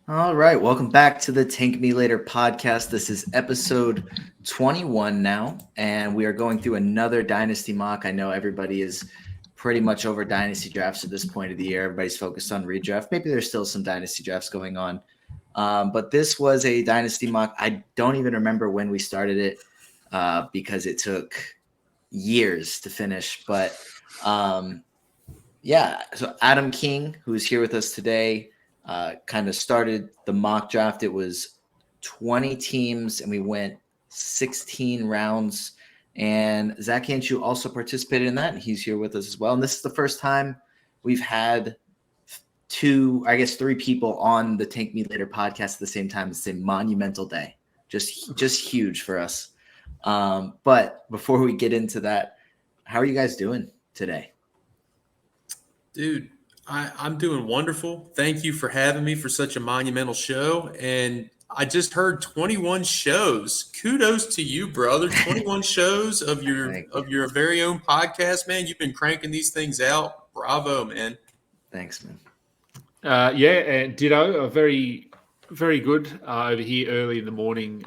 All right, welcome back to the Tank Me Later podcast. This is episode 21 now, and we are going through another Dynasty mock. I know everybody is pretty much over Dynasty drafts at this point of the year. Everybody's focused on redraft. Maybe there's still some Dynasty drafts going on, but this was a Dynasty mock. I don't even remember when we started it because it took years to finish. But yeah, so Adam King, who's here with us today, kind of started the mock draft. It was 20 teams, and we went 16 rounds. And Zak Hanshew also participated in that, and he's here with us as well. And this is the first time we've had three people on the Tank Me Later podcast at the same time. It's a monumental day, just huge for us. But before we get into that, how are you guys doing today? Dude, I'm doing wonderful. Thank you for having me for such a monumental show. And I just heard 21 shows. Kudos to you, brother. 21 shows of your very own podcast, man. You've been cranking these things out. Bravo, man. Thanks, man. And ditto. Very, very good over here early in the morning.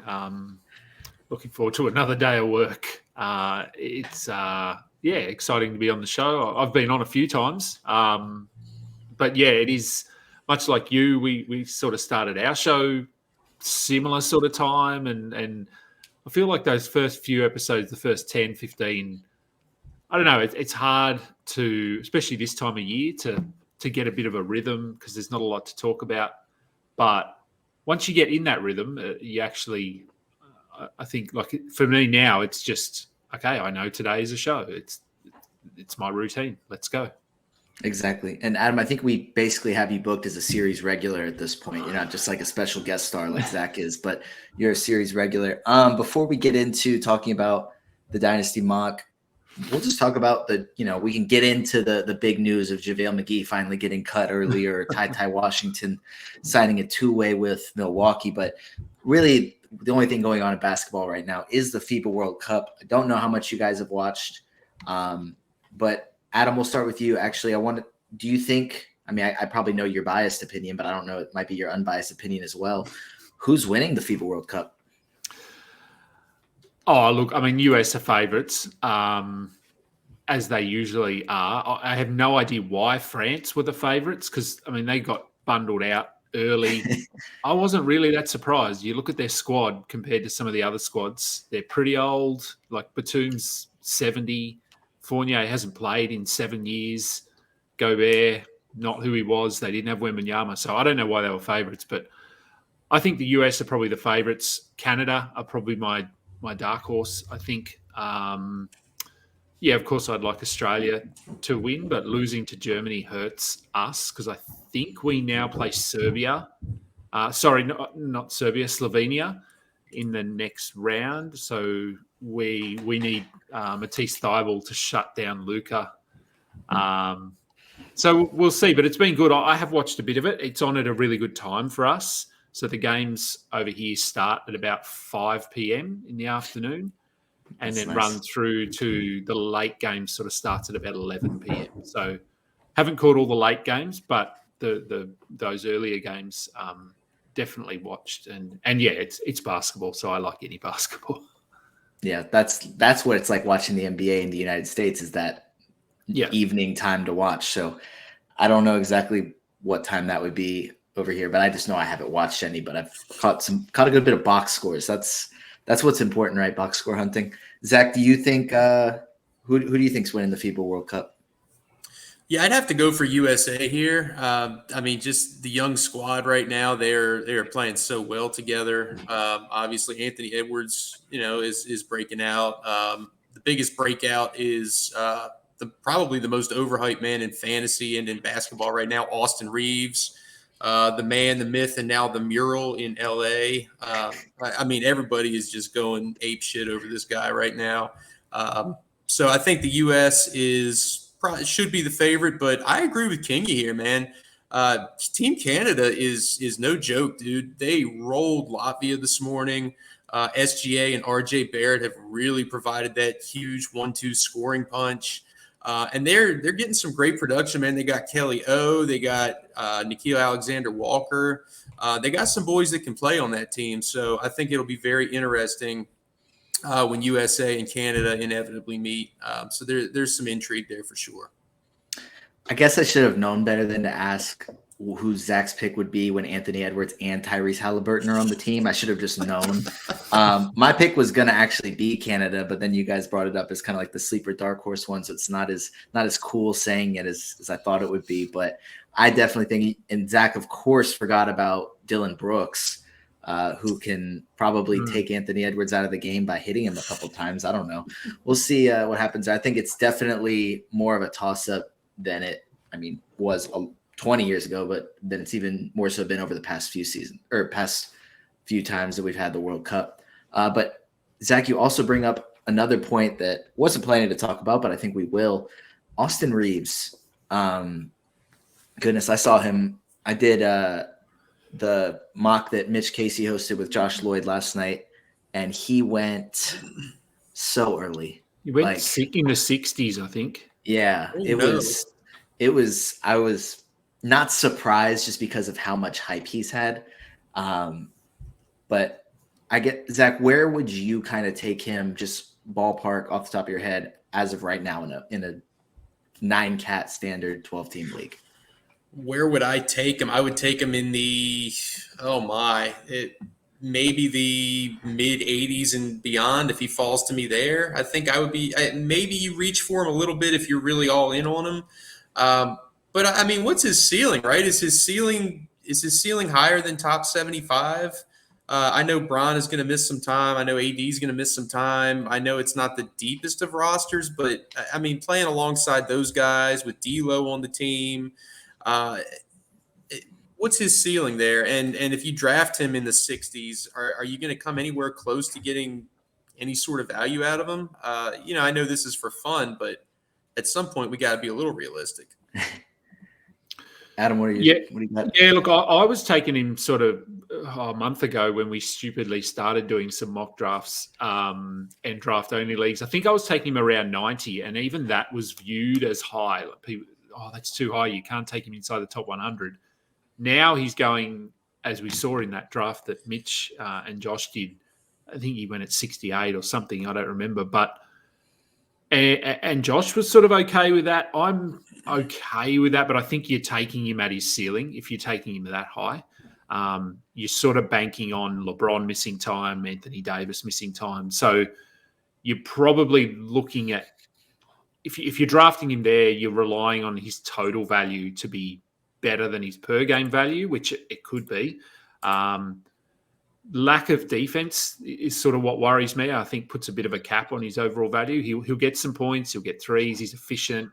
Looking forward to another day of work. It's exciting to be on the show. I've been on a few times. But yeah, it is much like you. We sort of started our show similar sort of time. And I feel like those first few episodes, the first 10, 15, I don't know, it's hard to, especially this time of year, to get a bit of a rhythm because there's not a lot to talk about. But once you get in that rhythm, you actually, I think, like for me now, it's just, okay, I know today is a show. It's my routine. Let's go. Exactly. And Adam, I think we basically have you booked as a series regular at this point. You're not just like a special guest star like Zach is, but you're a series regular. Before we get into talking about the Dynasty mock, we'll just talk about we can get into the big news of JaVale McGee finally getting cut earlier, Ty Washington signing a two-way with Milwaukee. But really, the only thing going on in basketball right now is the FIBA World Cup. I don't know how much you guys have watched, but Adam, we'll start with you. Actually, do you think, I probably know your biased opinion, but I don't know, it might be your unbiased opinion as well. Who's winning the FIBA World Cup? Oh, look, US are favourites, as they usually are. I have no idea why France were the favourites because, they got bundled out early. I wasn't really that surprised. You look at their squad compared to some of the other squads. They're pretty old, like Batum's 70. Fournier hasn't played in 7 years. Gobert, not who he was. They didn't have Wembanyama. So I don't know why they were favourites, but I think the US are probably the favourites. Canada are probably my dark horse, I think. Of course, I'd like Australia to win, but losing to Germany hurts us because I think we now play Serbia. Not Serbia, Slovenia in the next round. So we need Matisse Thybulle to shut down Luka. So we'll see, but it's been good. I have watched a bit of it. It's on at a really good time for us. So the games over here start at about 5 p.m. in the afternoon and then run through to the late games sort of starts at about 11 p.m. So haven't caught all the late games, but those earlier games definitely watched. And it's basketball, so I like any basketball. Yeah, that's what it's like watching the NBA in the United States is that evening time to watch. So I don't know exactly what time that would be over here, but I just know I haven't watched any, but I've caught a good bit of box scores. That's what's important, right? Box score hunting. Zach, do you think who do you think's winning the FIBA World Cup? Yeah, I'd have to go for USA here. Just the young squad right now, they're playing so well together. Obviously, Anthony Edwards, is breaking out. The biggest breakout is probably the most overhyped man in fantasy and in basketball right now, Austin Reeves. The man, the myth, and now the mural in LA. Everybody is just going ape shit over this guy right now. So I think the US should be the favorite, but I agree with Kingy here, man. Team Canada is no joke, dude. They rolled Latvia this morning. SGA and RJ Barrett have really provided that huge 1-2 scoring punch. And they're getting some great production, man. They got Kelly O, they got Nikhil Alexander-Walker. They got some boys that can play on that team. So I think it'll be very interesting when USA and Canada inevitably meet. So there's some intrigue there for sure. I guess I should have known better than to ask who Zach's pick would be when Anthony Edwards and Tyrese Halliburton are on the team. I should have just known. My pick was going to actually be Canada, but then you guys brought it up as kind of like the sleeper dark horse one, so it's not as cool saying it as I thought it would be. But I definitely think, and Zach, of course, forgot about Dylan Brooks, who can probably take Anthony Edwards out of the game by hitting him a couple times. I don't know. We'll see what happens. I think it's definitely more of a toss-up than it, was 20 years ago, but then it's even more so been over the past few seasons or past few times that we've had the World Cup. But Zach, you also bring up another point that wasn't planning to talk about, but I think we will. Austin Reeves. Goodness, I saw him. I did the mock that Mitch Casey hosted with Josh Lloyd last night, and he went so early. He went in the 60s, I think. Yeah, it was. I was not surprised just because of how much hype he's had. But I get, Zach, where would you kind of take him, just ballpark off the top of your head, as of right now in a 9-cat standard 12-team league? Where would I take him? I would take him in the maybe the mid 80s and beyond if he falls to me there. I think I would be maybe you reach for him a little bit if you're really all in on him. But I mean, what's his ceiling, right? Is his ceiling higher than top 75? I know Bron is going to miss some time. I know AD is going to miss some time. I know it's not the deepest of rosters, but I mean, playing alongside those guys with D'Lo on the team, what's his ceiling there? And if you draft him in the 60s, are you going to come anywhere close to getting any sort of value out of him? I know this is for fun, but at some point we got to be a little realistic. Adam, what do you got? Yeah, look, I was taking him sort of a month ago when we stupidly started doing some mock drafts and draft-only leagues. I think I was taking him around 90, and even that was viewed as high. Like people, that's too high. You can't take him inside the top 100. Now he's going, as we saw in that draft that Mitch and Josh did, I think he went at 68 or something. I don't remember. But and Josh was sort of okay with that. I'm okay with that, but I think you're taking him at his ceiling if you're taking him that high. You're sort of banking on LeBron missing time, Anthony Davis missing time. So you're probably looking at, if you're drafting him there, you're relying on his total value to be better than his per game value, which it could be. Lack of defense is sort of what worries me. I think puts a bit of a cap on his overall value. He'll get some points. He'll get threes. He's efficient.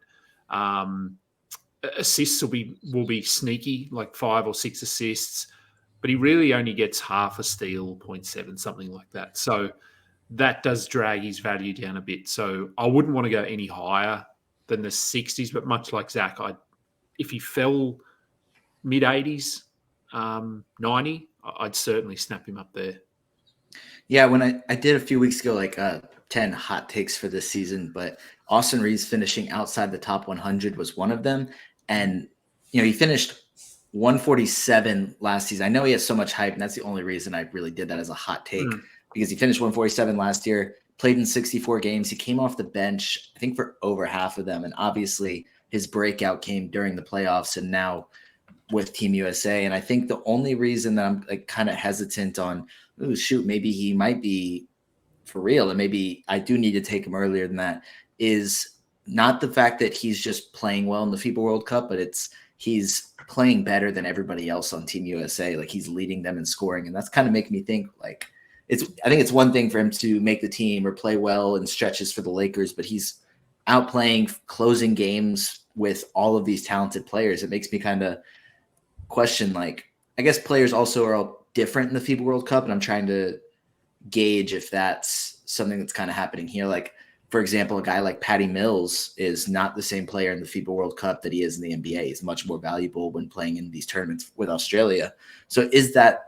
Assists will be sneaky, like 5 or 6 assists, but he really only gets half a steal, 0.7, something like that. So that does drag his value down a bit. So I wouldn't want to go any higher than the 60s, but much like Zach, if he fell mid 80s, 90, I'd certainly snap him up there. Yeah, when I did a few weeks ago, 10 hot takes for this season, but Austin Reeves finishing outside the top 100 was one of them. And, he finished 147 last season. I know he has so much hype, and that's the only reason I really did that as a hot take, because he finished 147 last year, played in 64 games. He came off the bench, I think, for over half of them. And obviously his breakout came during the playoffs and now with Team USA. And I think the only reason that I'm kind of hesitant on, maybe he might be for real, and maybe I do need to take him earlier than that, is not the fact that he's just playing well in the FIBA World Cup, but he's playing better than everybody else on Team USA. Like, he's leading them in scoring. And that's kind of making me think, I think it's one thing for him to make the team or play well in stretches for the Lakers, but he's outplaying, closing games with all of these talented players. It makes me kind of question, I guess players also are all different in the FIBA World Cup, and I'm trying to gauge if that's something that's kind of happening here. For example, a guy like Patty Mills is not the same player in the FIBA World Cup that he is in the NBA. He's much more valuable when playing in these tournaments with Australia. So is that,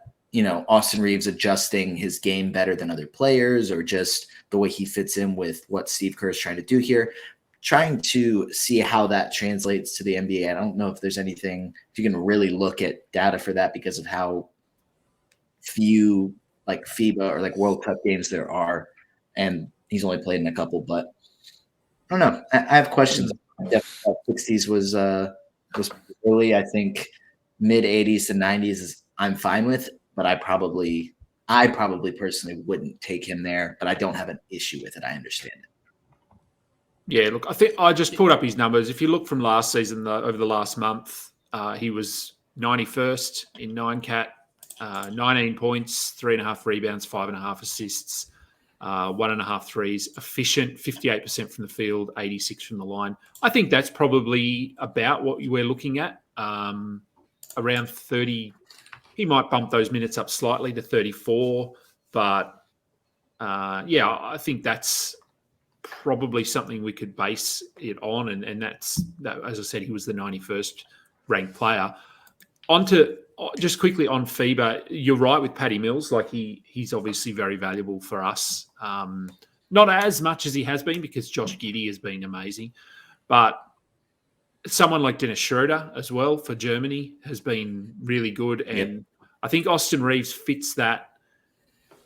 Austin Reeves adjusting his game better than other players, or just the way he fits in with what Steve Kerr is trying to do here? trying to see how that translates to the NBA. I don't know if there's anything, if you can really look at data for that because of how few like FIBA or like World Cup games there are. And he's only played in a couple, but I don't know. I have questions. Definitely thought 60s was early. I think mid 80s to 90s is I'm fine with, but I probably personally wouldn't take him there, but I don't have an issue with it. I understand it. Yeah, look, I think I just pulled up his numbers. If you look from last season, over the last month, he was 91st in 9-cat, 19 points, 3.5 rebounds, 5.5 assists, 1.5 threes, efficient, 58% from the field, 86 from the line. I think that's probably about what we're looking at, around 30. He might bump those minutes up slightly to 34, but I think that's probably something we could base it on, and that's that. As I said, he was the 91st ranked player. Just quickly on FIBA, you're right with Patty Mills. Like he's obviously very valuable for us. Not as much as he has been because Josh Giddey has been amazing, but someone like Dennis Schroeder as well for Germany has been really good, and I think Austin Reeves fits that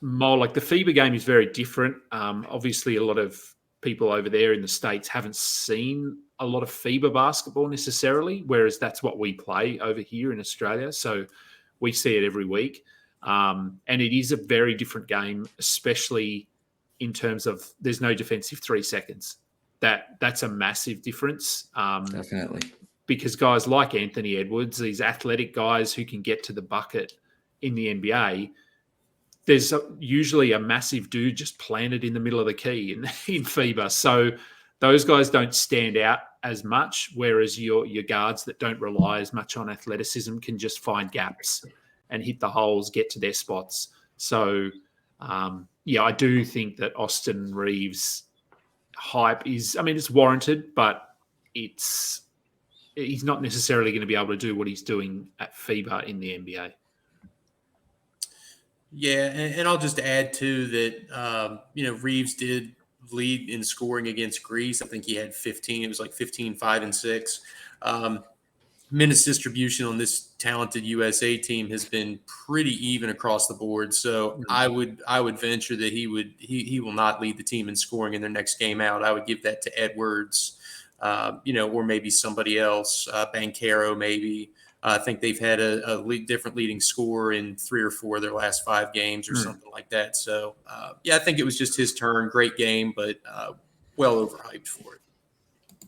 mold. Like the FIBA game is very different. Obviously, a lot of people over there in the States haven't seen a lot of FIBA basketball necessarily, whereas that's what we play over here in Australia. So we see it every week. And it is a very different game, especially in terms of there's no defensive 3 seconds. That's a massive difference. Definitely. Because guys like Anthony Edwards, these athletic guys who can get to the bucket in the NBA, there's usually a massive dude just planted in the middle of the key in FIBA. So those guys don't stand out as much, whereas your guards that don't rely as much on athleticism can just find gaps and hit the holes, get to their spots. So, I do think that Austin Reeves' hype is, it's warranted, but he's not necessarily going to be able to do what he's doing at FIBA in the NBA. Yeah, and I'll just add too that Reeves did lead in scoring against Greece. I think he had 15. It was like 15, 5, and 6. Minutes distribution on this talented USA team has been pretty even across the board. So I would venture that he will not lead the team in scoring in their next game out. I would give that to Edwards, or maybe somebody else, Banchero maybe. I think they've had a different leading scorer in 3 or 4 of their last 5 games or something like that. So, I think it was just his turn. Great game, but well overhyped for it.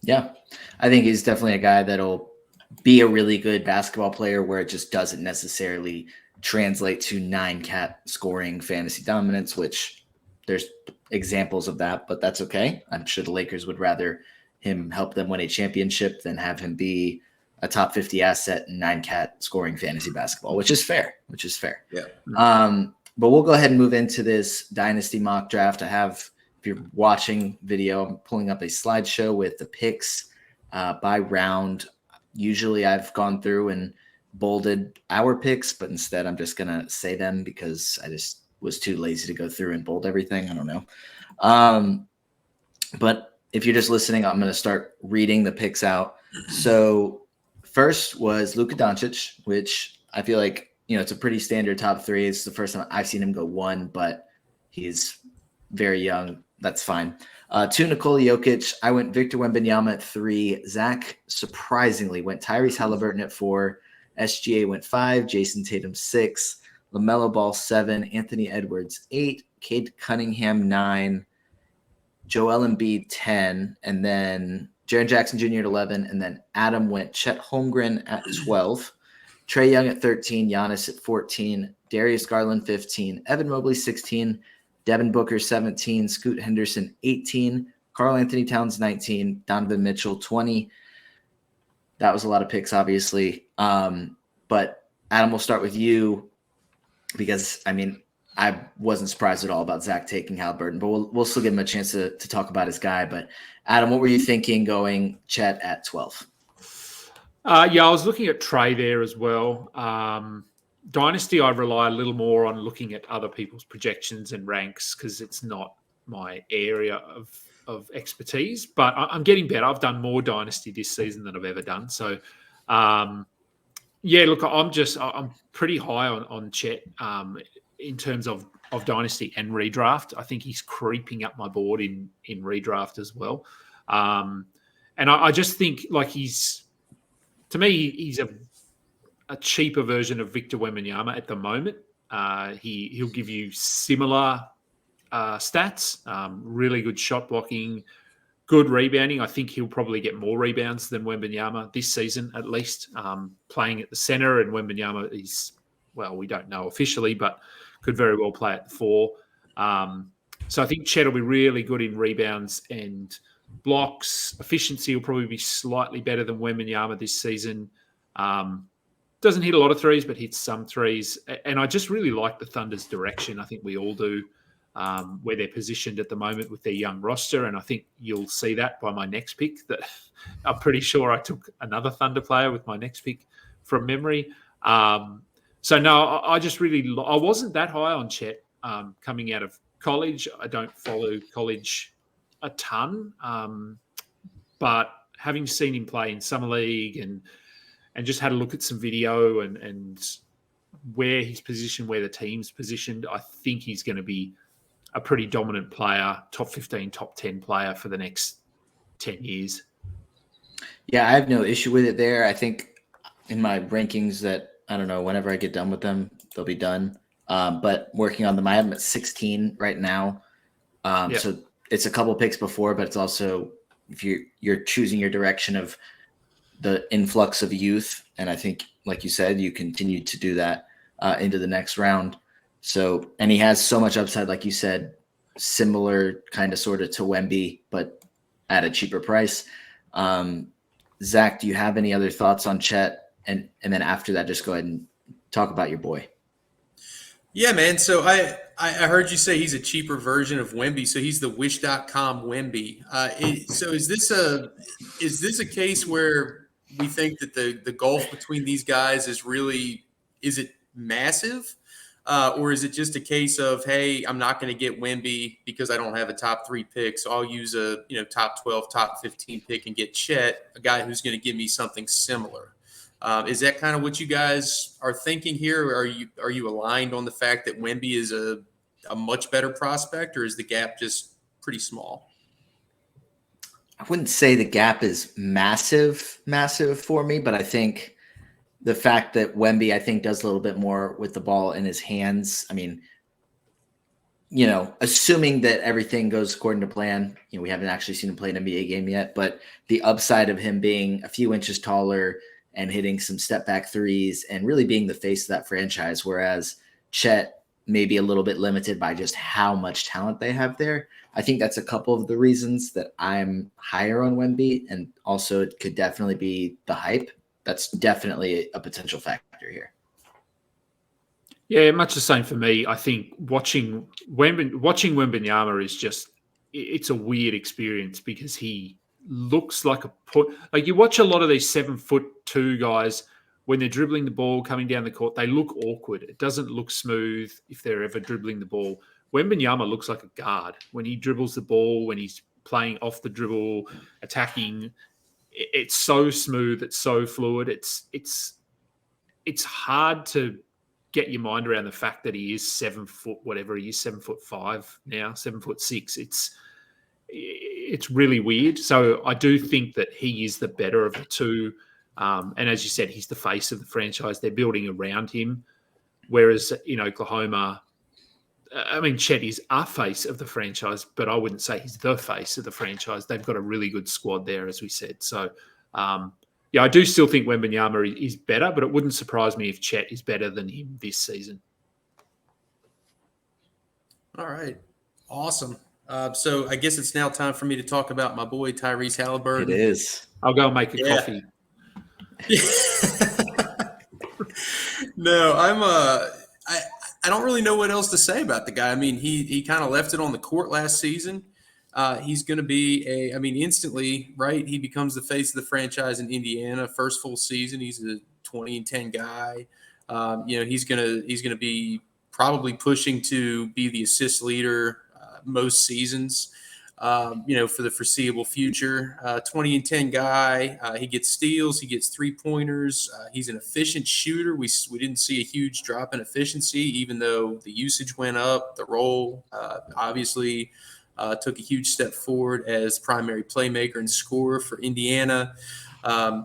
Yeah, I think he's definitely a guy that'll be a really good basketball player where it just doesn't necessarily translate to 9-cat scoring fantasy dominance, which there's examples of that, but that's okay. I'm sure the Lakers would rather him help them win a championship than have him be a top 50 asset in 9-cat scoring fantasy basketball, which is fair. Yeah. But we'll go ahead and move into this Dynasty mock draft. I have, if you're watching video, I'm pulling up a slideshow with the picks by round. Usually I've gone through and bolded our picks, but instead I'm just going to say them because I just was too lazy to go through and bold everything. I don't know. But if you're just listening, I'm going to start reading the picks out. So first was Luka Doncic, which I feel like, it's a pretty standard top 3. It's the first time I've seen him go 1, but he's very young. That's fine. 2, Nikola Jokic. I went Victor Wembanyama at 3. Zach surprisingly went Tyrese Halliburton at 4. SGA went 5. Jason Tatum 6. LaMelo Ball 7. Anthony Edwards 8. Cade Cunningham 9. Joel Embiid 10. And then Jaren Jackson Jr. at 11. And then Adam went Chet Holmgren at 12. Trae Young at 13. Giannis at 14. Darius Garland 15. Evan Mobley 16. Devin Booker, 17, Scoot Henderson, 18, Karl Anthony Towns, 19, Donovan Mitchell, 20. That was a lot of picks, obviously. But Adam, we'll start with you because, I wasn't surprised at all about Zach taking Halliburton, but we'll still give him a chance to talk about his guy. But Adam, what were you thinking going Chet at 12? I was looking at Trae there as well. Dynasty, I rely a little more on looking at other people's projections and ranks because it's not my area of of expertise, but I'm getting better. I've done more Dynasty this season than I've ever done. So, look, I'm pretty high on Chet in terms of Dynasty and redraft. I think he's creeping up my board in redraft as well. And I just think like he's a cheaper version of Victor Wembanyama at the moment. He'll give you similar stats, really good shot blocking, good rebounding. I think he'll probably get more rebounds than Wembanyama this season, at least, playing at the center. And Wembanyama is, well, we don't know officially, but could very well play at the 4. So I think Chet will be really good in rebounds and blocks. Efficiency will probably be slightly better than Wembanyama this season. Doesn't hit a lot of threes, but hits some threes. And I just really like the Thunder's direction. I think we all do, where they're positioned at the moment with their young roster. And I think you'll see that by my next pick. That I'm pretty sure I took another Thunder player with my next pick from memory. So no, I just I wasn't that high on Chet coming out of college. I don't follow college a ton, but having seen him play in summer league and just had a look at some video and where he's positioned, where the team's positioned, I think he's going to be a pretty dominant player, top 15, top 10 player for the next 10 years. Yeah, I have no issue with it there. I think in my rankings that, I don't know, whenever I get done with them, they'll be done. But working on them, I have them at 16 right now. So it's a couple picks before, but it's also, if you're choosing your direction of the influx of youth. And I think, like you said, you continue to do that into the next round. So, and he has so much upside, like you said, similar kind of sort of to Wemby, but at a cheaper price. Zach, do you have any other thoughts on Chet? And then after that, just go ahead and talk about your boy. Yeah, man. So I heard you say he's a cheaper version of Wemby. So he's the Wish.com Wemby. So is this a case where we think that the gulf between these guys is it massive? Or is it just a case of, hey, I'm not going to get Wemby because I don't have a top 3 pick, so I'll use a top 12, top 15 pick and get Chet, a guy who's going to give me something similar. Is that kind of what you guys are thinking here? Or are you aligned on the fact that Wemby is a much better prospect, or is the gap just pretty small? I wouldn't say the gap is massive for me, but I think the fact that Wemby, I think, does a little bit more with the ball in his hands. I mean, assuming that everything goes according to plan, we haven't actually seen him play an NBA game yet, but the upside of him being a few inches taller and hitting some step back threes and really being the face of that franchise, whereas Chet may be a little bit limited by just how much talent they have there. I think that's a couple of the reasons that I'm higher on Wemby, and also it could definitely be the hype. That's definitely a potential factor here. Yeah, much the same for me. I think watching Wembanyama is just, it's a weird experience because he looks like you watch a lot of these 7'2" guys when they're dribbling the ball coming down the court, they look awkward. It doesn't look smooth if they're ever dribbling the ball. Wembanyama looks like a guard when he dribbles the ball, when he's playing off the dribble, attacking. It's so smooth. It's so fluid. It's hard to get your mind around the fact that he is 7 foot, whatever he is, 7'5" now, 7'6". It's really weird. So I do think that he is the better of the two. And as you said, he's the face of the franchise. They're building around him. Whereas in Oklahoma, I mean, Chet is a face of the franchise, but I wouldn't say he's the face of the franchise. They've got a really good squad there, as we said. So, I do still think Wembanyama is better, but it wouldn't surprise me if Chet is better than him this season. All right. Awesome. So I guess it's now time for me to talk about my boy, Tyrese Halliburton. It is. I'll go and make a coffee. No, I don't really know what else to say about the guy. I mean, he kind of left it on the court last season. He's going to be instantly, right? He becomes the face of the franchise in Indiana. First full season, he's a 20-10 guy. He's going to be probably pushing to be the assist leader most seasons. for the foreseeable future. 20 and 10 guy. He gets steals. He gets 3-pointers. He's an efficient shooter. We didn't see a huge drop in efficiency, even though the usage went up. The role obviously took a huge step forward as primary playmaker and scorer for Indiana.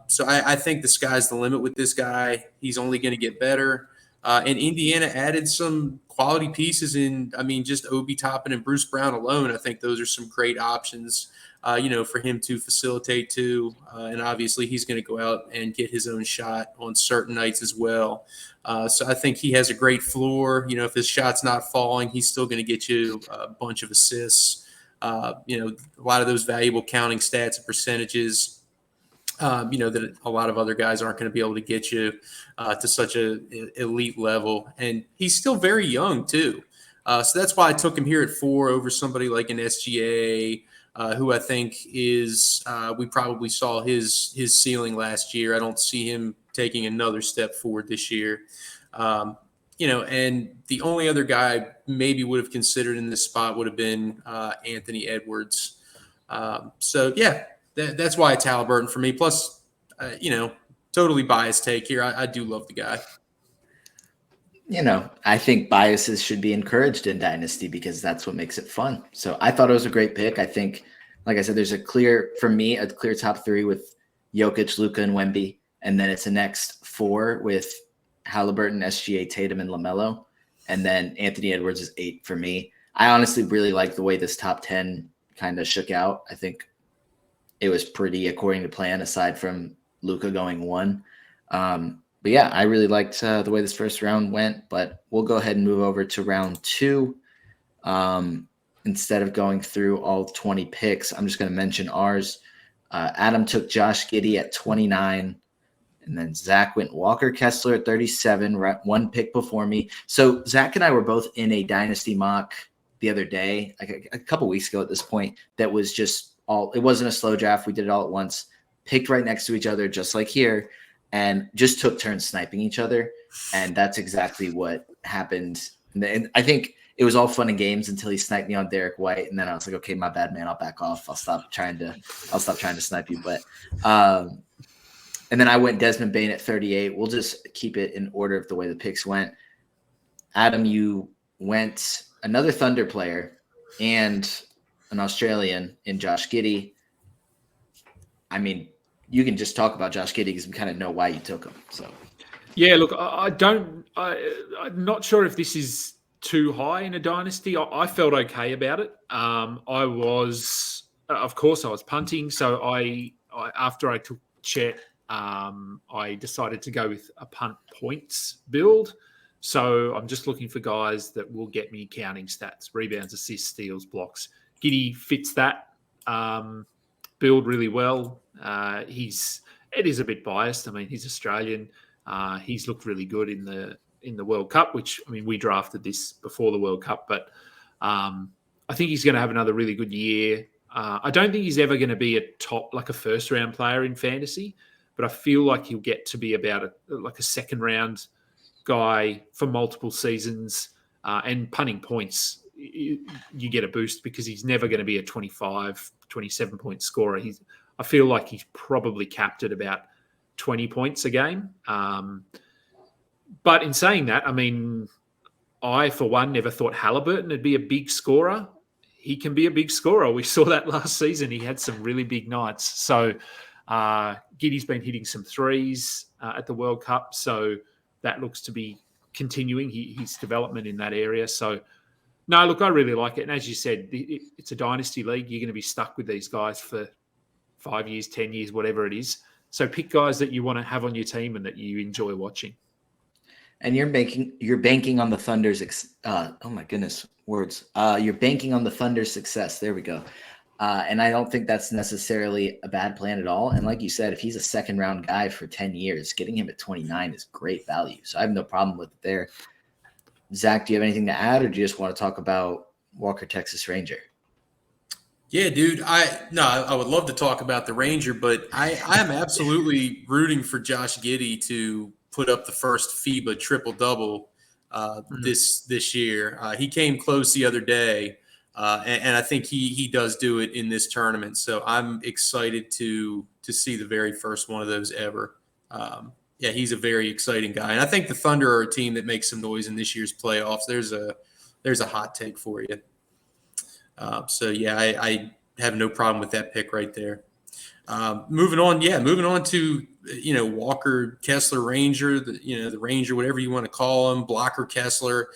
So I think the sky's the limit with this guy. He's only going to get better. And Indiana added some quality pieces in, just Obi Toppin and Bruce Brown alone. I think those are some great options, for him to facilitate too. And obviously he's going to go out and get his own shot on certain nights as well. So I think he has a great floor. If his shot's not falling, he's still going to get you a bunch of assists, a lot of those valuable counting stats and percentages. That a lot of other guys aren't going to be able to get you to such a elite level. And he's still very young too. So that's why I took him here at 4 over somebody like an SGA, who I think is we probably saw his ceiling last year. I don't see him taking another step forward this year. And the only other guy I maybe would have considered in this spot would have been Anthony Edwards. That's why it's Halliburton for me. Plus, totally biased take here. I do love the guy. I think biases should be encouraged in Dynasty because that's what makes it fun. So I thought it was a great pick. I think, like I said, there's a clear top 3 with Jokic, Luka, and Wemby. And then it's the next 4 with Halliburton, SGA, Tatum, and LaMelo. And then Anthony Edwards is 8 for me. I honestly really like the way this top 10 kind of shook out. I think it was pretty according to plan, aside from Luka going 1. But yeah, I really liked the way this first round went, but we'll go ahead and move over to round 2. Instead of going through all 20 picks, I'm just going to mention ours. Adam took Josh Giddey at 29, and then Zach went Walker Kessler at 37, one pick before me. So Zach and I were both in a Dynasty mock the other day, like a couple weeks ago at this point, that was just it wasn't a slow draft. We did it all at once, picked right next to each other, just like here, and just took turns sniping each other. And that's exactly what happened. And I think it was all fun and games until he sniped me on Derek White. And then I was like, okay, my bad, man. I'll back off. I'll stop trying to snipe you. But, and then I went Desmond Bane at 38. We'll just keep it in order of the way the picks went. Adam, you went another Thunder player and an Australian in Josh Giddey. You can just talk about Josh Giddey because we kind of know why you took him. So, yeah, look, I'm not sure if this is too high in a dynasty. I felt okay about it. I was punting. So after I took Chet, I decided to go with a punt points build. So I'm just looking for guys that will get me counting stats, rebounds, assists, steals, blocks. Giddey fits that build really well. It is a bit biased. He's Australian. He's looked really good in the World Cup, which we drafted this before the World Cup, but I think he's going to have another really good year. I don't think he's ever going to be a first round player in fantasy, but I feel like he'll get to be about a second round guy for multiple seasons, and punting points. You get a boost because he's never going to be a 25, 27 point scorer. I feel like he's probably capped at about 20 points a game. But in saying that, I, for one, never thought Halliburton would be a big scorer. He can be a big scorer. We saw that last season. He had some really big nights. So Giddey's been hitting some threes at the World Cup. So that looks to be continuing his development in that area. So, no, look, I really like it. And as you said, it's a dynasty league. You're going to be stuck with these guys for 5 years, 10 years, whatever it is. So pick guys that you want to have on your team and that you enjoy watching. And you're banking on the Thunder's you're banking on the Thunder's success. There we go. And I don't think that's necessarily a bad plan at all. And like you said, if he's a second round guy for 10 years, getting him at 29 is great value. So I have no problem with it there. Zach, do you have anything to add, or do you just want to talk about Walker, Texas Ranger? Yeah, dude. I would love to talk about the Ranger, but I am absolutely rooting for Josh Giddey to put up the first FIBA triple-double this year. He came close the other day, And I think he does do it in this tournament. So I'm excited to see the very first one of those ever. Yeah, he's a very exciting guy, and I think the Thunder are a team that makes some noise in this year's playoffs. There's a hot take for you. So yeah, I have no problem with that pick right there. Moving on to Walker Kessler Ranger, the Ranger, whatever you want to call him, Blocker Kessler.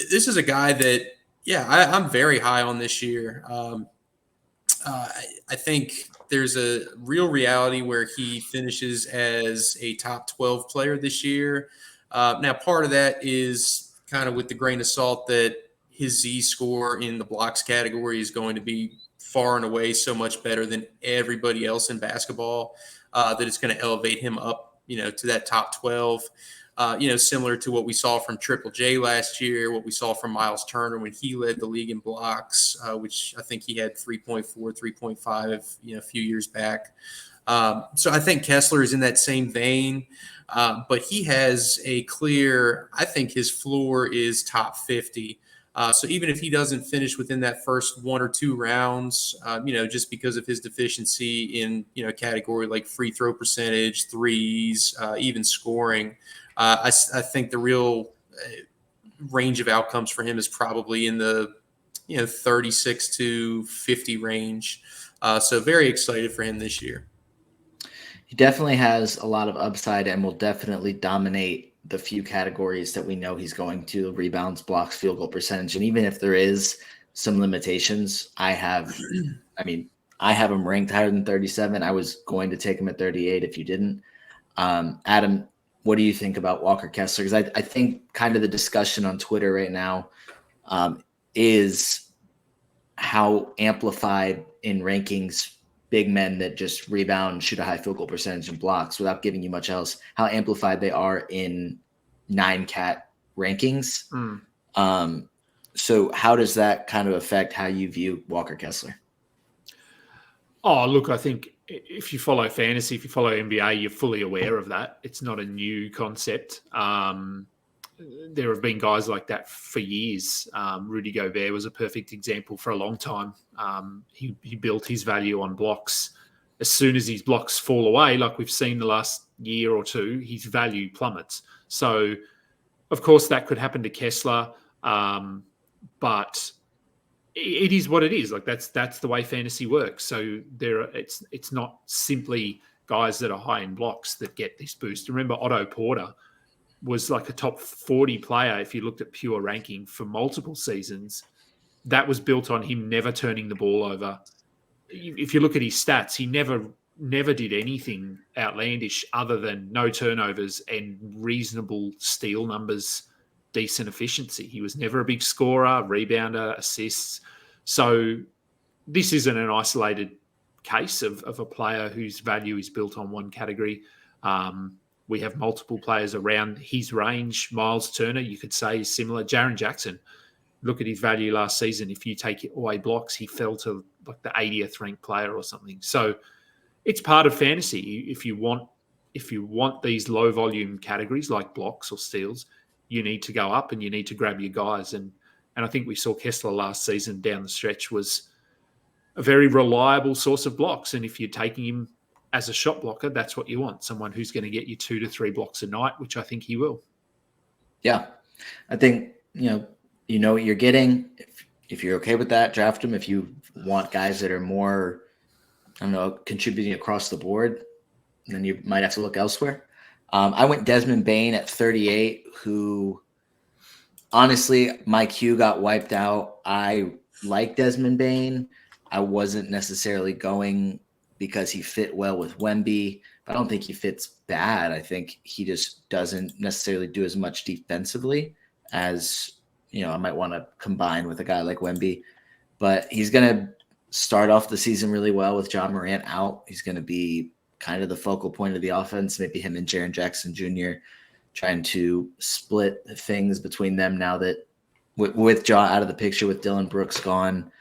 This is a guy that I'm very high on this year. I think there's a real reality where he finishes as a top 12 player this year. Now, part of that is kind of with the grain of salt that his Z score in the blocks category is going to be far and away so much better than everybody else in basketball that it's going to elevate him up, to that top 12. Similar to what we saw from Triple J last year, what we saw from Miles Turner when he led the league in blocks, which I think he had 3.4, 3.5, a few years back. So I think Kessler is in that same vein, but he has I think his floor is top 50. So even if he doesn't finish within that first one or two rounds, just because of his deficiency in, a category like free throw percentage, threes, even scoring, I think the real range of outcomes for him is probably in the 36 to 50 range. So very excited for him this year. He definitely has a lot of upside and will definitely dominate the few categories that we know he's going to: rebounds, blocks, field goal percentage. And even if there is some limitations, I have him ranked higher than 37. I was going to take him at 38 if you didn't. Adam, what do you think about Walker Kessler? Because I think kind of the discussion on Twitter right now is how amplified in rankings big men that just rebound, shoot a high field goal percentage, and blocks without giving you much else, how amplified they are in 9-cat rankings. So how does that kind of affect how you view Walker Kessler? Oh, look, I think if you follow fantasy, if you follow NBA, you're fully aware of that. It's not a new concept. There have been guys like that for years. Rudy Gobert was a perfect example for a long time. He built his value on blocks. As soon as his blocks fall away, like we've seen the last year or two, his value plummets. So, of course, that could happen to Kessler, but it is what it is. Like that's the way fantasy works. So it's not simply guys that are high in blocks that get this boost. Remember, Otto Porter was like a top 40 player if you looked at pure ranking for multiple seasons. That was built on him never turning the ball over. If you look at his stats, he never did anything outlandish other than no turnovers and reasonable steal numbers, decent efficiency. He was never a big scorer, rebounder, assists. So this isn't an isolated case of a player whose value is built on one category. We have multiple players around his range. Miles Turner, you could say, is similar. Jaren Jackson, look at his value last season. If you take away blocks, he fell to like the 80th ranked player or something. So it's part of fantasy. If you want these low volume categories like blocks or steals, you need to go up and you need to grab your guys. And I think we saw Kessler last season down the stretch was a very reliable source of blocks. And if you're taking him as a shot blocker, that's what you want. Someone who's going to get you 2 to 3 blocks a night, which I think he will. Yeah. I think, you know what you're getting. If you're okay with that, draft him. If you want guys that are more, contributing across the board, then you might have to look elsewhere. I went Desmond Bane at 38, who honestly, my Q got wiped out. I like Desmond Bane. I wasn't necessarily going because he fit well with Wemby. I don't think he fits bad. I think he just doesn't necessarily do as much defensively as, I might want to combine with a guy like Wemby. But he's going to start off the season really well with John Morant out. He's going to be kind of the focal point of the offense, maybe him and Jaren Jackson Jr. trying to split things between them now that with Ja out of the picture, with Dylan Brooks gone.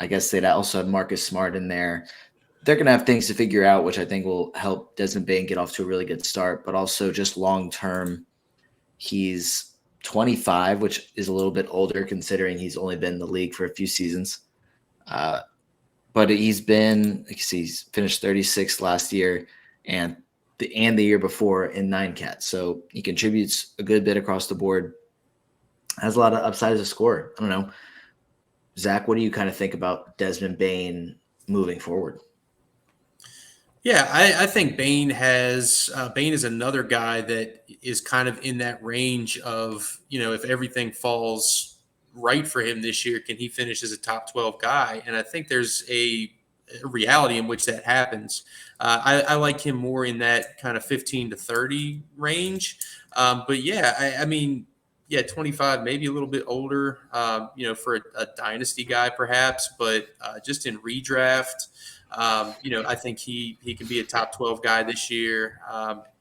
I guess they'd also have Marcus Smart in there. They're going to have things to figure out, which I think will help Desmond Bane get off to a really good start. But also just long-term, he's 25, which is a little bit older considering he's only been in the league for a few seasons. But he's been, like you see, he's finished 36th last year and the year before in 9 cats. So he contributes a good bit across the board. Has a lot of upside as a scorer. I don't know. Zach, what do you kind of think about Desmond Bane moving forward? Yeah, I think Bane is another guy that is kind of in that range of, if everything falls right for him this year, can he finish as a top 12 guy? And I think there's a reality in which that happens. I like him more in that kind of 15 to 30 range. But yeah, I mean, yeah, 25, maybe a little bit older, for a dynasty guy perhaps, but just in redraft, I think he can be a top 12 guy this year.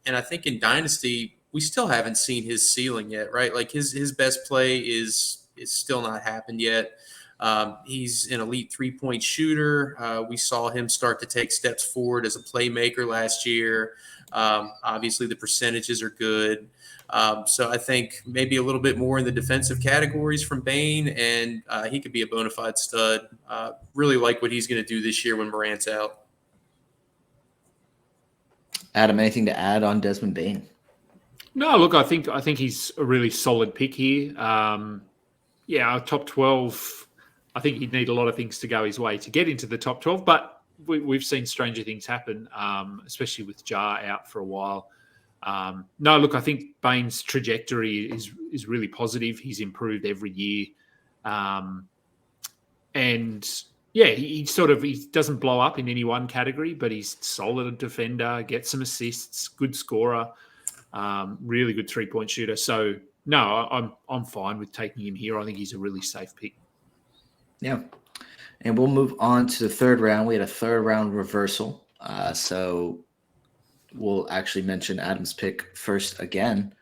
And I think in dynasty, we still haven't seen his ceiling yet, right? Like his best play is still not happened yet. He's an elite 3-point shooter. We saw him start to take steps forward as a playmaker last year. Obviously, the percentages are good. So I think maybe a little bit more in the defensive categories from Bane, and he could be a bona fide stud. Really like what he's going to do this year when Morant's out. Adam, anything to add on Desmond Bane? No, look, I think he's a really solid pick here. Our top 12. I think he'd need a lot of things to go his way to get into the top 12, but we've seen stranger things happen, especially with Jar out for a while. No, look, I think Bane's trajectory is really positive. He's improved every year. He doesn't blow up in any one category, but he's solid defender, gets some assists, good scorer, really good 3-point shooter. So no, I'm fine with taking him here. I think he's a really safe pick. Yeah. And we'll move on to the third round. We had a third round reversal. So we'll actually mention Adam's pick first again.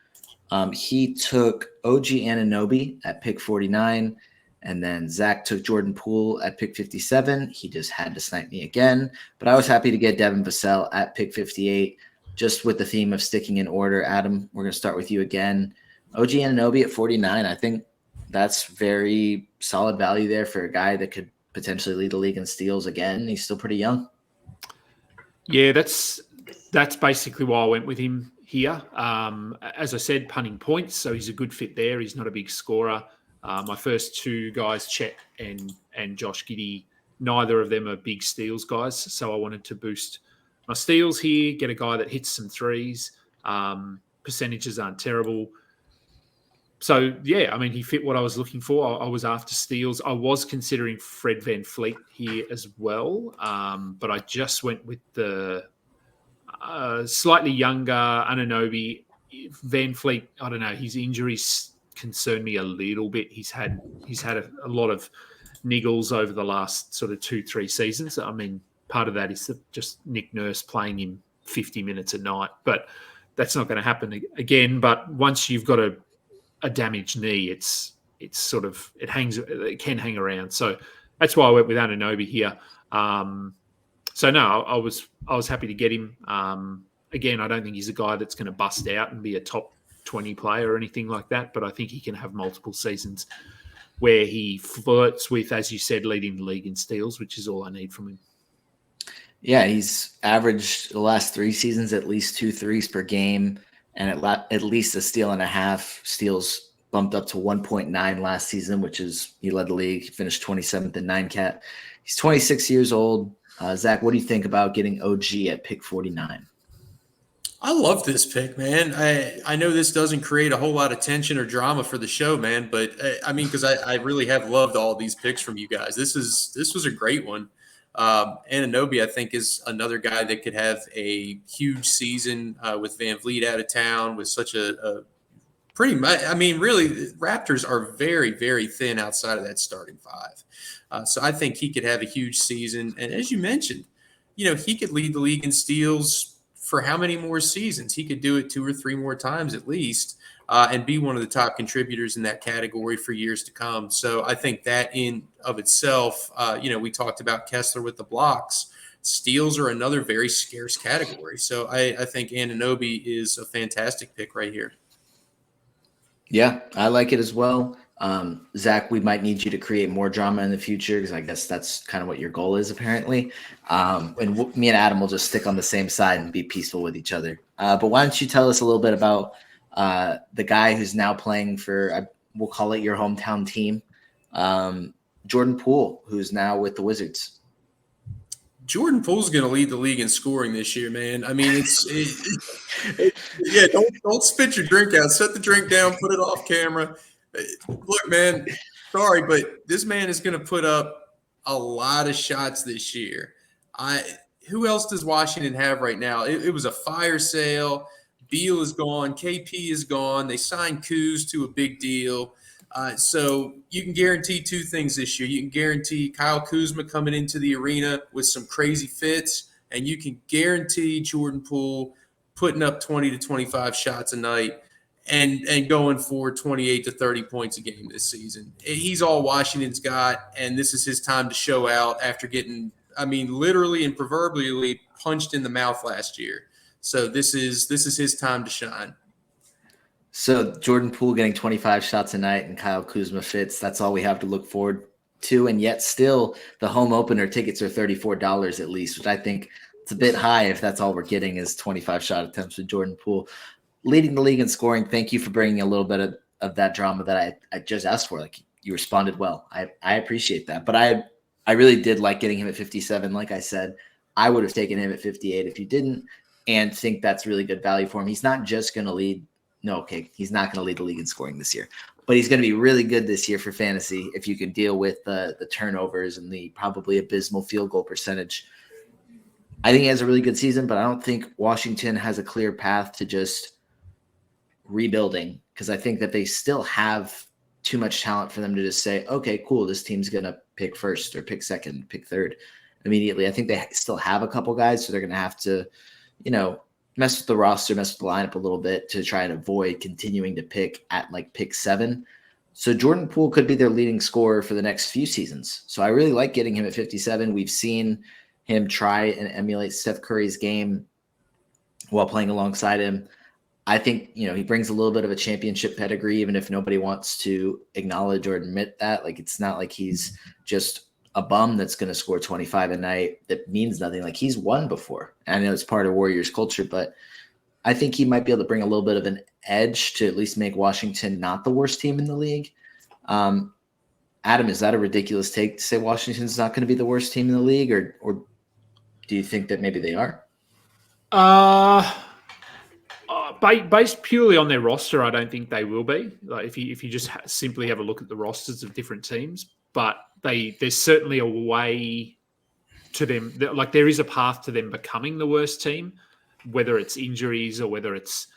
He took OG Anunoby at pick 49, and then Zach took Jordan Poole at pick 57. He just had to snipe me again, but I was happy to get Devin Vassell at pick 58, just with the theme of sticking in order. Adam, we're going to start with you again. OG Anunoby at 49. I think that's very solid value there for a guy that could potentially lead the league in steals again. He's still pretty young. Yeah, that's basically why I went with him here. As I said, punting points, so he's a good fit there. He's not a big scorer. My first two guys, Chet and Josh Giddey, neither of them are big steals guys, so I wanted to boost my steals here, get a guy that hits some threes. Percentages aren't terrible. So, yeah, I mean, he fit what I was looking for. I was after steals. I was considering Fred VanVleet here as well, but I just went with the slightly younger Anunoby. VanVleet, I don't know, his injuries concern me a little bit. He's had a lot of niggles over the last sort of 2-3 seasons. I mean, part of that is just Nick Nurse playing him 50 minutes a night, but that's not going to happen again. But once you've got a damaged knee, it can hang around. So that's why I went with Anunoby here. So no, I was happy to get him. Again, I don't think he's a guy that's going to bust out and be a top 20 player or anything like that, but I think he can have multiple seasons where he flirts with, as you said, leading the league in steals, which is all I need from him. Yeah, he's averaged the last 3 seasons at least 2 threes per game, and at least a steal and a half. Steals bumped up to 1.9 last season, which is, he led the league. He finished 27th in 9-cat. He's 26 years old. Zach, what do you think about getting OG at pick 49? I love this pick, man. I know this doesn't create a whole lot of tension or drama for the show, man, but I mean, because I really have loved all these picks from you guys. This was a great one. Anunoby, I think, is another guy that could have a huge season with VanVleet out of town, with such a pretty much, I mean, really, the Raptors are very, very thin outside of that starting 5. So I think he could have a huge season. And as you mentioned, he could lead the league in steals for how many more seasons? He could do it 2 or 3 more times at least, and be one of the top contributors in that category for years to come. So I think that in of itself, we talked about Kessler with the blocks. Steals are another very scarce category. So I think Anunoby is a fantastic pick right here. Yeah, I like it as well. Zach, we might need you to create more drama in the future because I guess that's kind of what your goal is apparently. Me and Adam will just stick on the same side and be peaceful with each other. But why don't you tell us a little bit about the guy who's now playing for, we'll call it your hometown team, Jordan Poole, who's now with the Wizards. Jordan Poole's going to lead the league in scoring this year, man. I mean, yeah. Don't spit your drink out. Set the drink down. Put it off camera. Look, man. Sorry, but this man is going to put up a lot of shots this year. Who else does Washington have right now? It was a fire sale. Beal is gone. KP is gone. They signed Kuz to a big deal. So you can guarantee two things this year. You can guarantee Kyle Kuzma coming into the arena with some crazy fits, and you can guarantee Jordan Poole putting up 20 to 25 shots a night and going for 28 to 30 points a game this season. He's all Washington's got, and this is his time to show out after getting, I mean, literally and proverbially punched in the mouth last year. So this is his time to shine. So Jordan Poole getting 25 shots a night and Kyle Kuzma fits. That's all we have to look forward to. And yet still the home opener tickets are $34 at least, which I think it's a bit high if that's all we're getting is 25 shot attempts with Jordan Poole. Leading the league in scoring, thank you for bringing a little bit of that drama that I just asked for. Like you responded well. I appreciate that. But I really did like getting him at 57. Like I said, I would have taken him at 58 if you didn't, and think that's really good value for him. He's not just going to lead. No, okay, he's not going to lead the league in scoring this year, but he's going to be really good this year for fantasy if you can deal with the turnovers and the probably abysmal field goal percentage. I think he has a really good season, but I don't think Washington has a clear path to just rebuilding because I think that they still have too much talent for them to just say, okay, cool, this team's going to pick first or pick second, pick third immediately. I think they still have a couple guys, so they're going to have to, mess with the roster, mess with the lineup a little bit to try and avoid continuing to pick at like pick 7. So Jordan Poole could be their leading scorer for the next few seasons. So I really like getting him at 57. We've seen him try and emulate Steph Curry's game while playing alongside him. I think, he brings a little bit of a championship pedigree, even if nobody wants to acknowledge or admit that. Like, it's not like he's just a bum that's going to score 25 a night that means nothing. Like, he's won before. I know it's part of Warriors culture, but I think he might be able to bring a little bit of an edge to at least make Washington not the worst team in the league. Adam, is that a ridiculous take to say Washington's not going to be the worst team in the league, or do you think that maybe they are? Based purely on their roster, I don't think they will be. Like if you just simply have a look at the rosters of different teams, but there's certainly a way to them. Like there is a path to them becoming the worst team, whether it's injuries or whether it's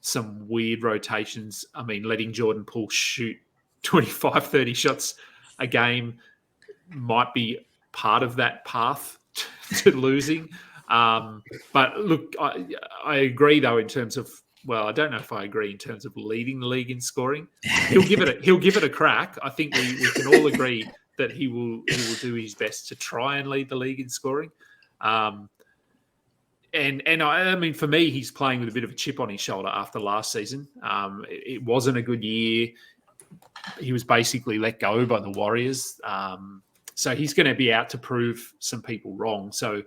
some weird rotations. I mean, letting Jordan Poole shoot 25, 30 shots a game might be part of that path to losing. But look, I agree though in terms of, well, I don't know if I agree in terms of leading the league in scoring. He'll give it a crack. I think we can all agree that he will do his best to try and lead the league in scoring. And I mean, for me, he's playing with a bit of a chip on his shoulder after last season. It wasn't a good year. He was basically let go by the Warriors. So he's going to be out to prove some people wrong. So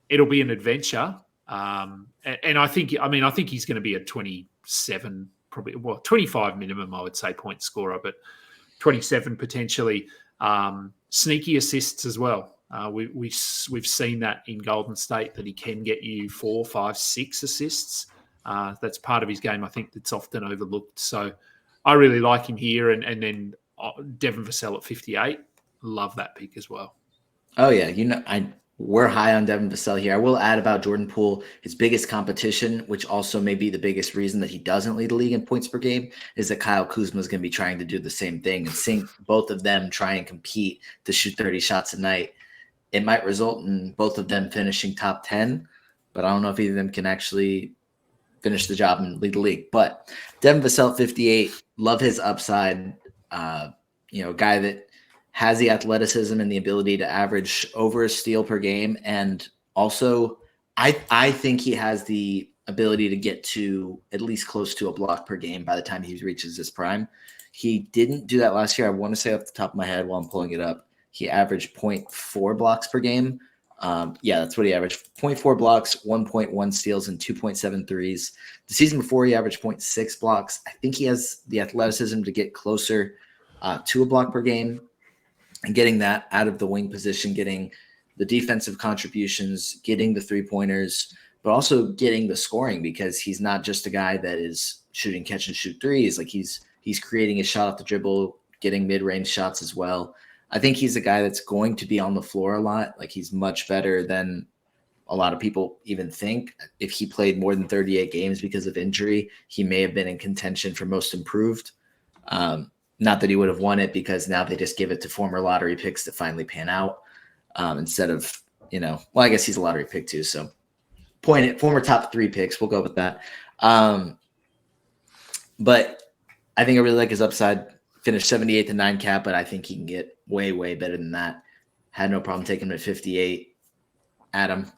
it'll be an adventure. And I think he's going to be a 27, probably, 25 minimum, I would say, point scorer, but 27 potentially. Sneaky assists as well. We've seen that in Golden State, that he can get you 4, 5, 6 assists. That's part of his game, I think, that's often overlooked. So I really like him here. And then Devin Vassell at 58. Love that pick as well. Oh, yeah. We're high on Devin Vassell here. I will add about Jordan Poole, his biggest competition, which also may be the biggest reason that he doesn't lead the league in points per game, is that Kyle Kuzma is going to be trying to do the same thing and seeing both of them try and compete to shoot 30 shots a night. It might result in both of them finishing top 10, but I don't know if either of them can actually finish the job and lead the league. But Devin Vassell, 58, love his upside. Guy that has the athleticism and the ability to average over a steal per game. And also, I think he has the ability to get to at least close to a block per game by the time he reaches his prime. He didn't do that last year. I want to say off the top of my head while I'm pulling it up, he averaged 0.4 blocks per game. Yeah, that's what he averaged. 0.4 blocks, 1.1 steals, and 2.7 threes. The season before, he averaged 0.6 blocks. I think he has the athleticism to get closer to a block per game, and getting that out of the wing position, getting the defensive contributions, getting the three-pointers, but also getting the scoring, because he's not just a guy that is shooting catch and shoot threes. Like he's creating a shot off the dribble, getting mid-range shots as well. I think he's a guy that's going to be on the floor a lot. Like he's much better than a lot of people even think. If he played more than 38 games because of injury, he may have been in contention for most improved. Not that he would have won it, because now they just give it to former lottery picks that finally pan out instead of, well, I guess he's a lottery pick too. So former top 3 picks. We'll go with that. But I think I really like his upside. Finished 78th and 9 cap, but I think he can get way, way better than that. Had no problem taking him at 58. Adam,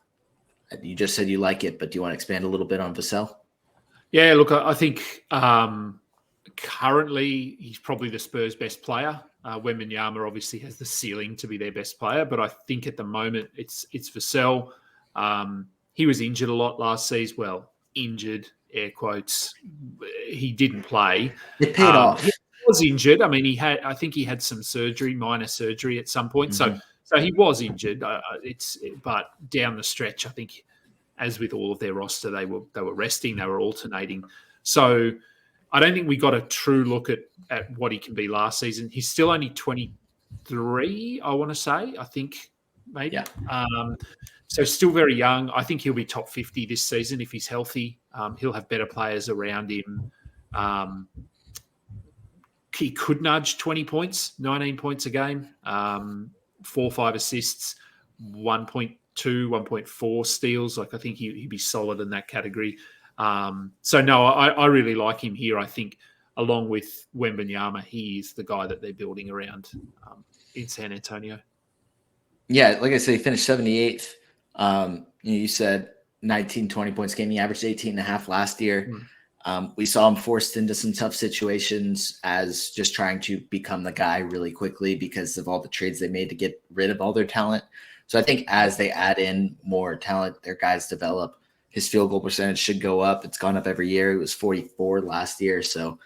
you just said you like it, but do you want to expand a little bit on Vassell? Yeah, look, I think currently he's probably the Spurs' best player. Wembanyama obviously has the ceiling to be their best player, but I think at the moment it's Vassell. He was injured a lot last season. Well, injured, air quotes. He didn't play. It paid off. He was injured. I mean, I think he had some minor surgery at some point. Mm-hmm. So he was injured. But down the stretch, I think, as with all of their roster, they were resting, they were alternating. So I don't think we got a true look at what he can be last season. He's still only 23, I want to say. I think maybe. Yeah. So still very young. I think he'll be top 50 this season if he's healthy. He'll have better players around him. He could nudge 20 points, 19 points a game, 4 or 5 assists, 1.2, 1.4 steals. Like I think he'd be solid in that category. So no, I really like him here. I think along with Wembanyama, he is the guy that they're building around in San Antonio. Yeah, like I said, he finished 78th. You said 19, 20 points a game. He averaged 18.5 last year. We saw him forced into some tough situations as just trying to become the guy really quickly because of all the trades they made to get rid of all their talent. So I think as they add in more talent, their guys develop, his field goal percentage should go up. It's gone up every year. It was 44 last year. So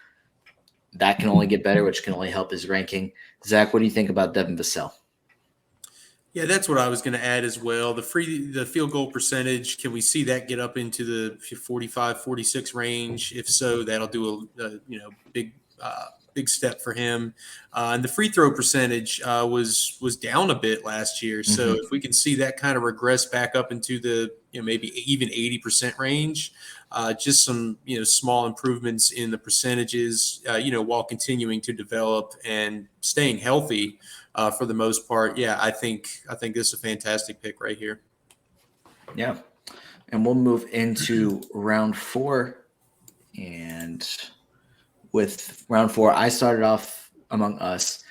that can only get better, which can only help his ranking. Zach, what do you think about Devin Vassell? Yeah, that's what I was going to add as well. The field goal percentage, can we see that get up into the 45, 46 range? If so, that'll do a big step for him. And the free throw percentage was down a bit last year. So if we can see that kind of regress back up into the maybe even 80% range, just some small improvements in the percentages, while continuing to develop and staying healthy. For the most part, yeah, I think this is a fantastic pick right here. Yeah, and we'll move into round 4, and with round 4, I started off among us,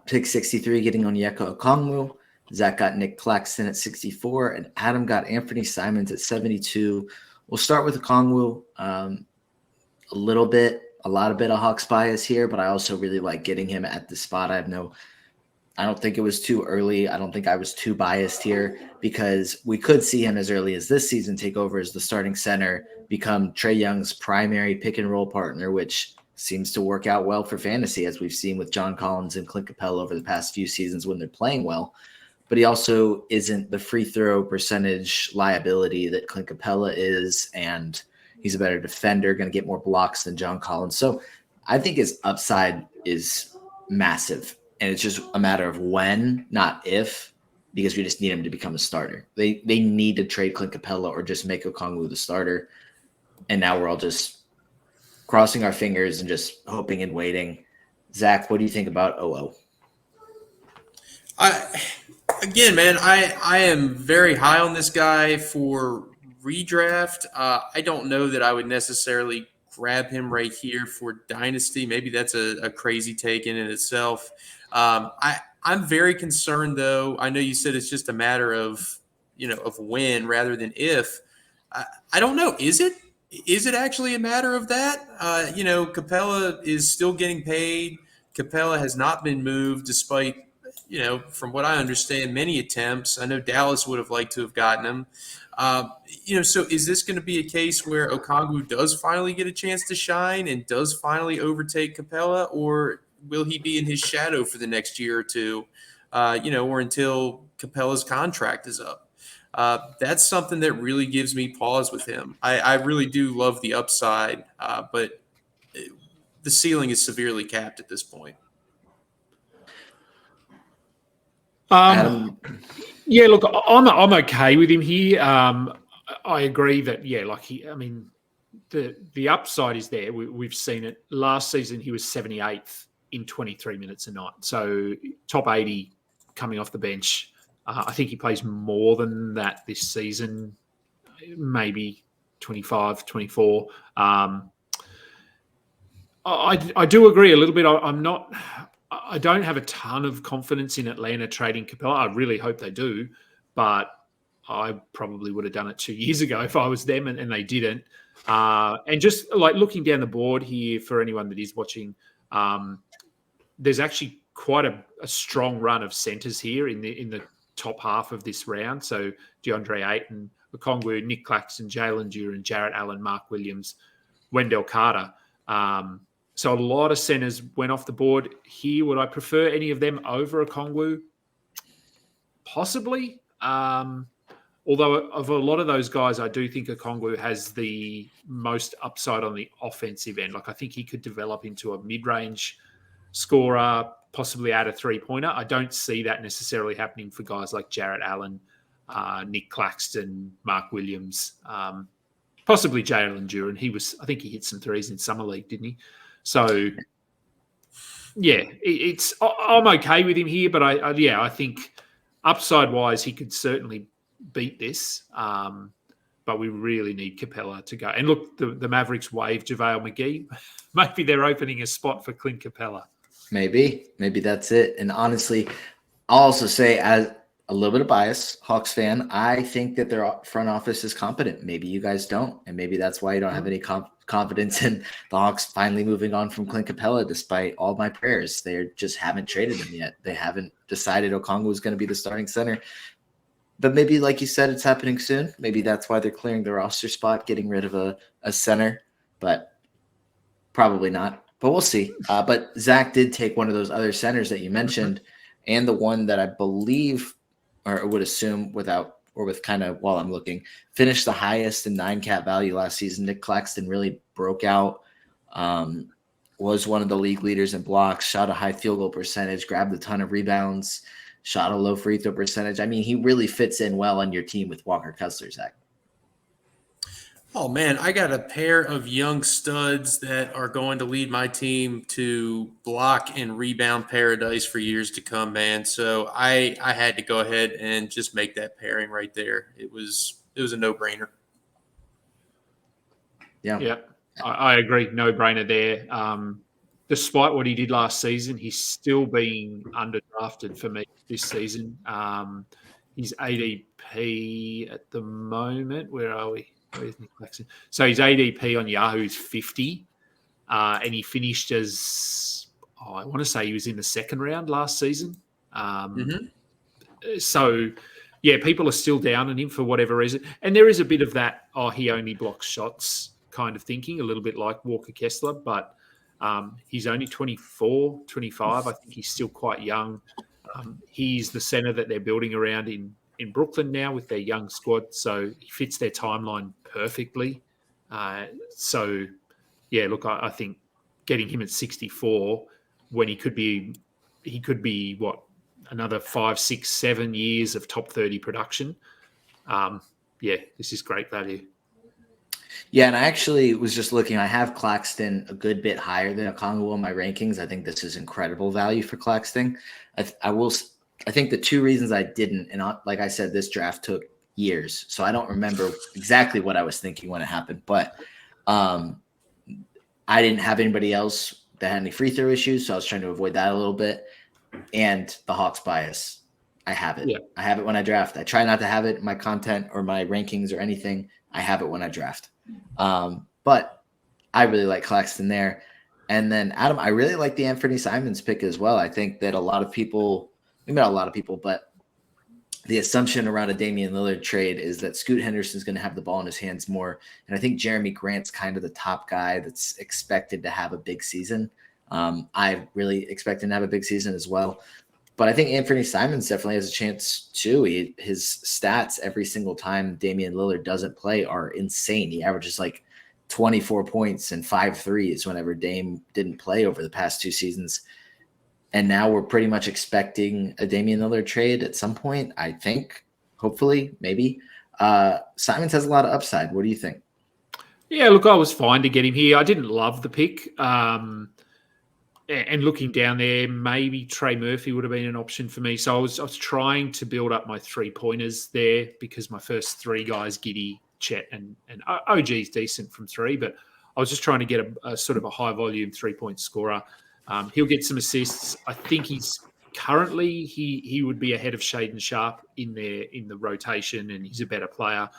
pick 63, getting Onyeka Okongwu. Zach got Nick Claxton at 64, and Adam got Anthony Simons at 72. We'll start with Okongwu. A lot of Hawks bias here, but I also really like getting him at the spot. I don't think it was too early. I don't think I was too biased here because we could see him as early as this season take over as the starting center, become Trae Young's primary pick and roll partner, which seems to work out well for fantasy, as we've seen with John Collins and Clint Capella over the past few seasons when they're playing well. But he also isn't the free throw percentage liability that Clint Capella is, and he's a better defender, going to get more blocks than John Collins. So I think his upside is massive. And it's just a matter of when, not if, because we just need him to become a starter. They need to trade Clint Capella or just make Okongwu the starter. And now we're all just crossing our fingers and just hoping and waiting. Zach, what do you think about OO? I am very high on this guy for redraft. I don't know that I would necessarily grab him right here for Dynasty. Maybe that's a crazy take in itself. I'm very concerned, though. I know you said it's just a matter of when rather than if. I don't know. Is it? Is it actually a matter of that? Capella is still getting paid. Capella has not been moved despite, from what I understand, many attempts. I know Dallas would have liked to have gotten him. So is this going to be a case where Okongwu does finally get a chance to shine and does finally overtake Capella, or will he be in his shadow for the next year or two, or until Capella's contract is up? That's something that really gives me pause with him. I really do love the upside, but the ceiling is severely capped at this point. Adam, Yeah, look, I'm okay with him here. I agree that the upside is there. We've seen it last season. He was 78th in 23 minutes a night, so top 80 coming off the bench. I think he plays more than that this season, maybe 25, 24. I do agree a little bit. I don't have a ton of confidence in Atlanta trading Capella. I really hope they do, but I probably would have done it 2 years ago if I was them, and they didn't. And just like looking down the board here for anyone that is watching, there's actually quite a strong run of centres here in the top half of this round. So DeAndre Ayton, Okongwu, Nick Claxton, Jalen Duren, Jarrett Allen, Mark Williams, Wendell Carter. So a lot of centres went off the board here. Would I prefer any of them over Okongwu? Possibly. Although of a lot of those guys, I do think Okongwu has the most upside on the offensive end. Like I think he could develop into a mid-range scorer, possibly add a three-pointer. I don't see that necessarily happening for guys like Jarrett Allen, Nick Claxton, Mark Williams, possibly Jalen Duren. I think he hit some threes in summer league, didn't he? So, yeah, I'm okay with him here, but I think upside-wise, he could certainly beat this. But we really need Capella to go. And look, the Mavericks waived JaVale McGee. Maybe they're opening a spot for Clint Capella. maybe that's it. And honestly, I'll also say, as a little bit of bias, Hawks fan, I think that their front office is competent. Maybe you guys don't, and maybe that's why you don't have any confidence in the Hawks finally moving on from Clint Capella, despite all my prayers. They just haven't traded him yet. They haven't decided Okongwu is going to be the starting center. But maybe, like you said, it's happening soon. Maybe that's why they're clearing the roster spot, getting rid of a center, but probably not. But we'll see. But Zach did take one of those other centers that you mentioned, and the one that I believe, or would assume with kind of while I'm looking, finished the highest in 9-cap value last season. Nick Claxton really broke out, was one of the league leaders in blocks, shot a high field goal percentage, grabbed a ton of rebounds, shot a low free throw percentage. I mean, he really fits in well on your team with Walker Kessler, Zach. Oh, man, I got a pair of young studs that are going to lead my team to block and rebound paradise for years to come, man. So I had to go ahead and just make that pairing right there. It was a no-brainer. Yeah, I agree. No-brainer there. Despite what he did last season, he's still being underdrafted for me this season. He's ADP at the moment. Where are we? Where's Nick Claxton? So his ADP on Yahoo is 50, and he finished as, I want to say he was in the second round last season. So, yeah, people are still down on him for whatever reason. And there is a bit of that, he only blocks shots kind of thinking, a little bit like Walker Kessler, but he's only 24, 25. I think he's still quite young. He's the center that they're building around in Brooklyn now with their young squad, so he fits their timeline perfectly. So, yeah, look, I think getting him at 64 when he could be what, another 5, 6, 7 years of top 30 production. Yeah, this is great value. Yeah, and I actually was just looking. I have Claxton a good bit higher than Okongwu in my rankings. I think this is incredible value for Claxton. I think the two reasons I didn't, and like I said, this draft took years, so I don't remember exactly what I was thinking when it happened. But I didn't have anybody else that had any free throw issues, so I was trying to avoid that a little bit. And the Hawks bias. I have it. Yeah. I have it when I draft. I try not to have it in my content or my rankings or anything. I have it when I draft. But I really like Claxton there. And then Adam, I really like the Anthony Simons pick as well. I think that a lot of people, maybe not a lot of people, but the assumption around a Damian Lillard trade is that Scoot Henderson's going to have the ball in his hands more. And I think Jeremy Grant's kind of the top guy that's expected to have a big season. I really expect him to have a big season as well. But I think Anthony Simons definitely has a chance too. His stats every single time Damian Lillard doesn't play are insane. He averages like 24 points and 5 threes whenever Dame didn't play over the past 2 seasons. And now we're pretty much expecting a Damian Lillard trade at some point, I think, hopefully, maybe. Simons has a lot of upside. What do you think? Yeah, look, I was fine to get him here. I didn't love the pick. And looking down there, maybe Trey Murphy would have been an option for me. So I was trying to build up my 3-pointers there because my first 3 guys, Giddey, Chet, and OG is decent from 3, but I was just trying to get a sort of a high-volume 3-point scorer. He'll get some assists. I think he's currently he would be ahead of Shaden Sharp in the rotation, and he's a better player.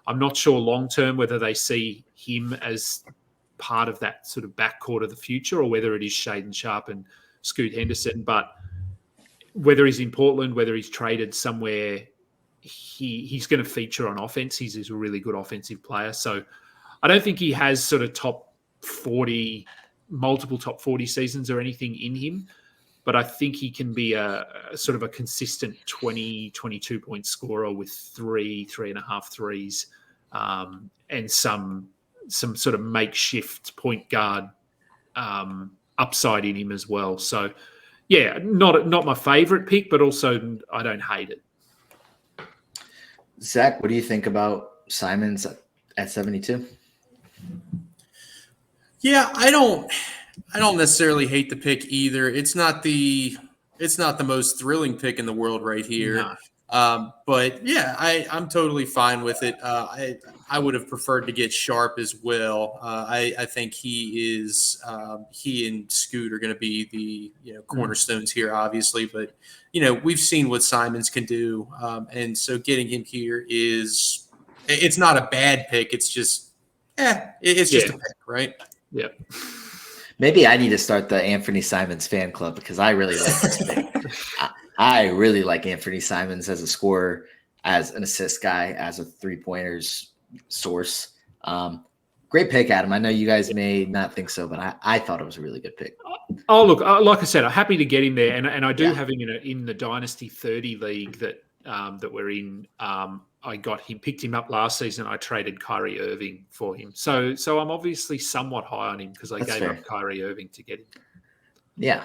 I'm not sure long-term whether they see him as part of that sort of backcourt of the future, or whether it is Shaden Sharp and Scoot Henderson. But whether he's in Portland, whether he's traded somewhere, he's going to feature on offense. He's a really good offensive player. So I don't think he has sort of multiple top 40 seasons or anything in him, but I think he can be a sort of a consistent 20, 22 point scorer with 3.5 threes, and some sort of makeshift point guard upside in him as well. So, yeah, not my favorite pick, but also I don't hate it. Zach, what do you think about Simons at 72? Yeah, I don't necessarily hate the pick either. It's not the most thrilling pick in the world right here. No. But yeah, I'm totally fine with it. I would have preferred to get Sharp as well. I think he and Scoot are going to be the cornerstones here, obviously. But we've seen what Simons can do, and so getting him here it's not a bad pick. It's just it's just a pick, right? Yeah. Maybe I need to start the Anthony Simons fan club because I really like this pick. I really like Anthony Simons as a scorer, as an assist guy, as a 3-pointers source. Great pick, Adam. I know you guys may not think so, but I thought it was a really good pick. Oh, look, like I said, I'm happy to get him there, and I do have him in the Dynasty 30 league that we're in. I picked him up last season. I traded Kyrie Irving for him. So I'm obviously somewhat high on him because I gave up Kyrie Irving to get him. Yeah.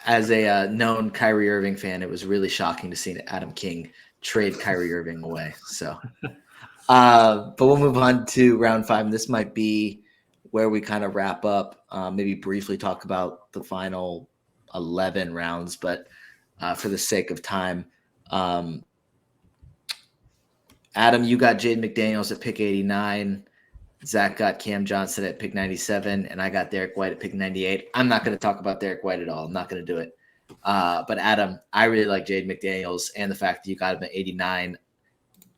As a known Kyrie Irving fan, it was really shocking to see Adam King trade Kyrie Irving away. So, but we'll move on to round 5. This might be where we kind of wrap up, maybe briefly talk about the final 11 rounds, but for the sake of time, Adam, you got Jaden McDaniels at pick 89. Zach got Cam Johnson at pick 97, and I got Derek White at pick 98. I'm not going to talk about Derek White at all. I'm not going to do it. But Adam, I really like Jaden McDaniels, and the fact that you got him at 89.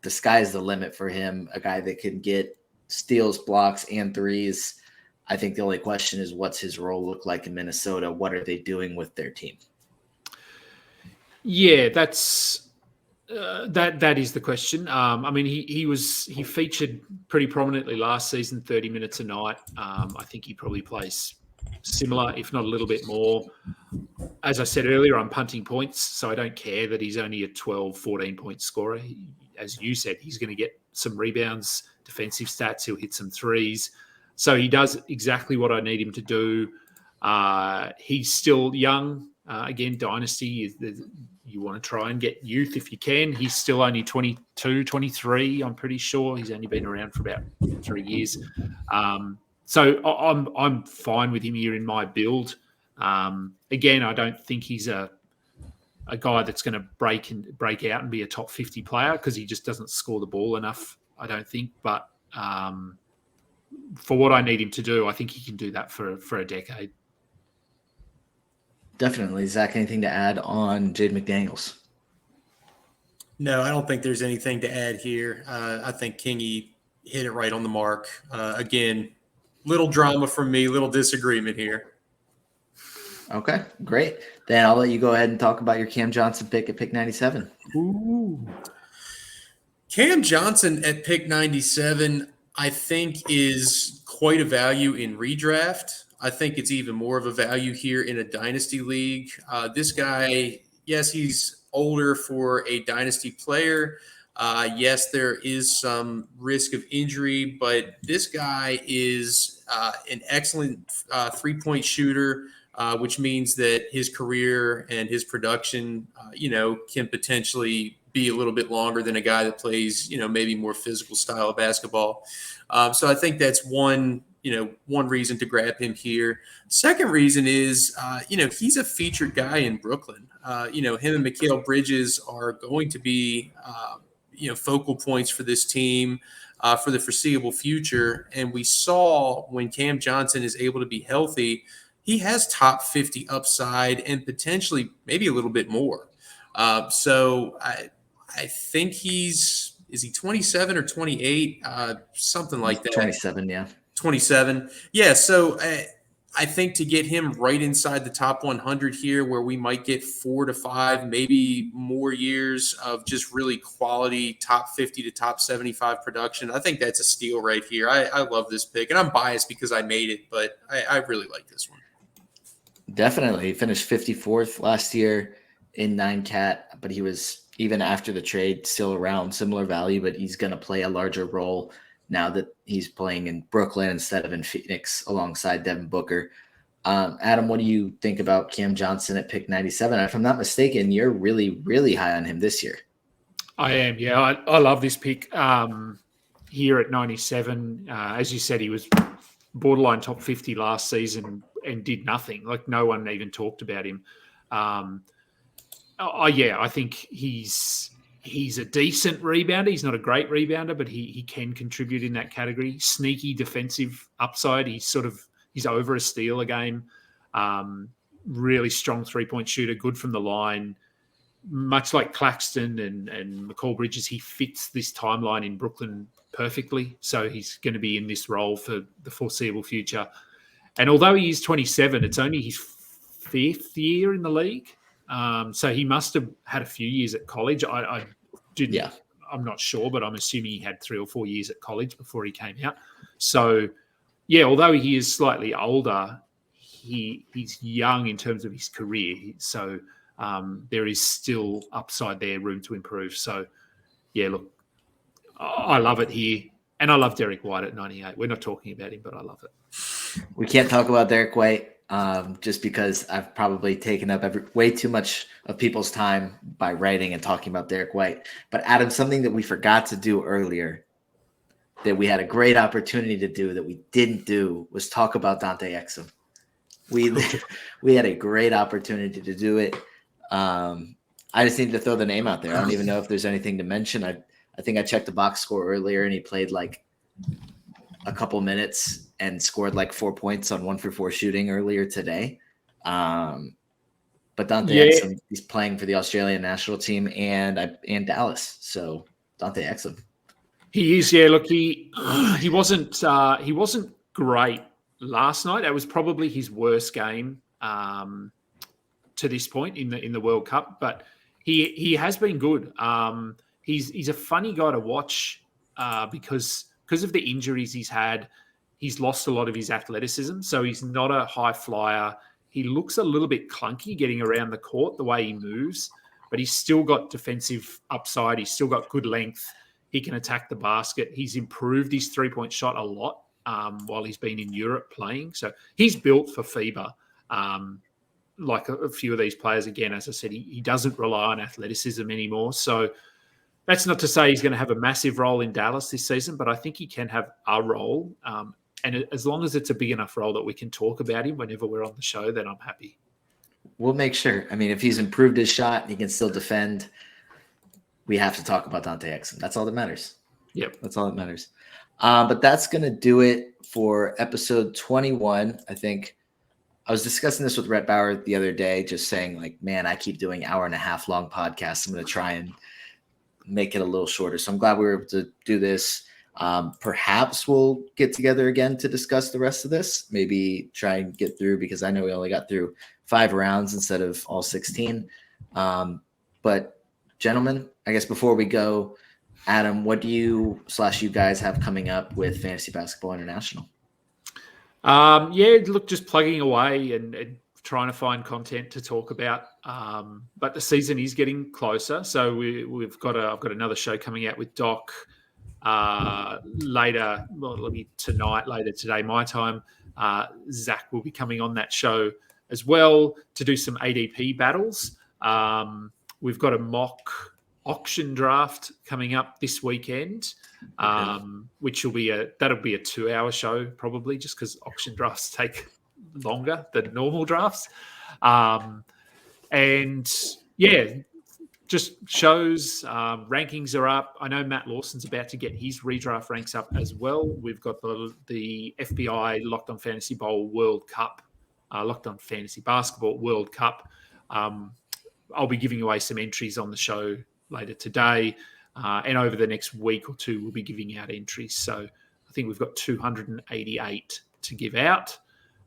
The sky's the limit for him, a guy that can get steals, blocks, and threes. I think the only question is, what's his role look like in Minnesota? What are they doing with their team? Yeah, that's that is the question. I mean, he featured pretty prominently last season, 30 minutes a night. I think he probably plays similar, if not a little bit more. As I said earlier, I'm punting points, so I don't care that he's only a 12, 14-point scorer. As you said, he's going to get some rebounds, defensive stats. He'll hit some threes. So he does exactly what I need him to do. He's still young. Again, Dynasty, you want to try and get youth if you can. He's still only 22, 23, I'm pretty sure. He's only been around for about 3 years. So I'm fine with him here in my build. Again, I don't think he's a guy that's going to break out and be a top 50 player because he just doesn't score the ball enough, I don't think. But for what I need him to do, I think he can do that for a decade. Definitely. Zach, anything to add on Jade McDaniels? No, I don't think there's anything to add here. I think Kingy hit it right on the mark. Again, little drama from me, little disagreement here. Okay, great. Then I'll let you go ahead and talk about your Cam Johnson pick at pick 97. Ooh. Cam Johnson at pick 97, I think, is quite a value in redraft. I think it's even more of a value here in a dynasty league. This guy, yes, he's older for a dynasty player. Yes, there is some risk of injury, but this guy is an excellent 3-point shooter, which means that his career and his production, can potentially be a little bit longer than a guy that plays, maybe more physical style of basketball. So I think that's one reason to grab him here. Second reason is, he's a featured guy in Brooklyn. Him and Mikal Bridges are going to be, focal points for this team for the foreseeable future. And we saw when Cam Johnson is able to be healthy, he has top 50 upside and potentially maybe a little bit more. So I think is he 27 or 28? Something like that. 27, yeah. 27. Yeah. So I think to get him right inside the top 100 here, where we might get 4 to 5, maybe more years of just really quality top 50 to top 75 production, I think that's a steal right here. I love this pick, and I'm biased because I made it, but I really like this one. Definitely. He finished 54th last year in 9-cat, but he was, even after the trade, still around similar value, but he's going to play a larger role now that he's playing in Brooklyn instead of in Phoenix alongside Devin Booker. Adam, what do you think about Cam Johnson at pick 97? If I'm not mistaken, you're really, really high on him this year. I am, yeah. I love this pick here at 97. As you said, he was borderline top 50 last season and did nothing. Like, no one even talked about him. I think he's a decent rebounder. He's not a great rebounder, but he can contribute in that category. Sneaky defensive upside. He's over a steal a game. Really strong 3-point shooter, good from the line. Much like Claxton and Mikal Bridges, he fits this timeline in Brooklyn perfectly. So he's going to be in this role for the foreseeable future. And although he is 27, it's only his 5th year in the league. So he must have had a few years at college. I didn't. Yeah. I'm not sure, but I'm assuming he had 3 or 4 years at college before he came out. So, yeah, although he is slightly older, he's young in terms of his career. So there is still upside there, room to improve. So, yeah, look, I love it here. And I love Derek White at 98. We're not talking about him, but I love it. We can't talk about Derek White just because I've probably taken up way too much of people's time by writing and talking about Derek White. But Adam, something that we forgot to do earlier that we had a great opportunity to do that we didn't do was talk about Dante Exum. We had a great opportunity to do it. I just needed to throw the name out there. I don't even know if there's anything to mention. I think I checked the box score earlier and he played like a couple minutes and scored like 4 points on 1 for 4 shooting earlier today. But Dante Exum, he's playing for the Australian national team and Dallas. So Dante Exum. He is, yeah. Look, he wasn't great last night. That was probably his worst game to this point in the World Cup. But he has been good. He's a funny guy to watch because of the injuries he's had. He's lost a lot of his athleticism, so he's not a high flyer. He looks a little bit clunky getting around the court, the way he moves, but he's still got defensive upside. He's still got good length. He can attack the basket. He's improved his 3-point shot a lot while he's been in Europe playing. So he's built for FIBA. Like a few of these players, again, as I said, he doesn't rely on athleticism anymore. So that's not to say he's going to have a massive role in Dallas this season, but I think he can have a role. And as long as it's a big enough role that we can talk about him whenever we're on the show, then I'm happy. We'll make sure. I mean, if he's improved his shot, he can still defend. We have to talk about Dante Exum. That's all that matters. Yep. That's all that matters. But that's going to do it for episode 21. I think I was discussing this with Rhett Bauer the other day, just saying like, man, I keep doing 1.5 hour long podcasts. I'm going to try and make it a little shorter. So I'm glad we were able to do this. Perhaps we'll get together again to discuss the rest of this. Maybe try and get through, because I know we only got through 5 rounds instead of all 16. But gentlemen, I guess before we go, Adam, what do you guys have coming up with Fantasy Basketball International? Look, just plugging away and trying to find content to talk about. But the season is getting closer, so I've got another show coming out with Doc later. Well, it'll be later today, my time. Zach will be coming on that show as well to do some ADP battles. We've got a mock auction draft coming up this weekend, which will be that'll be a 2-hour show probably, just because auction drafts take longer than normal drafts. Just shows, rankings are up. I know Matt Lawson's about to get his redraft ranks up as well. We've got the FBI Locked On Fantasy Bowl World Cup, Locked On Fantasy Basketball World Cup. I'll be giving away some entries on the show later today, and over the next week or two, we'll be giving out entries. So I think we've got 288 to give out.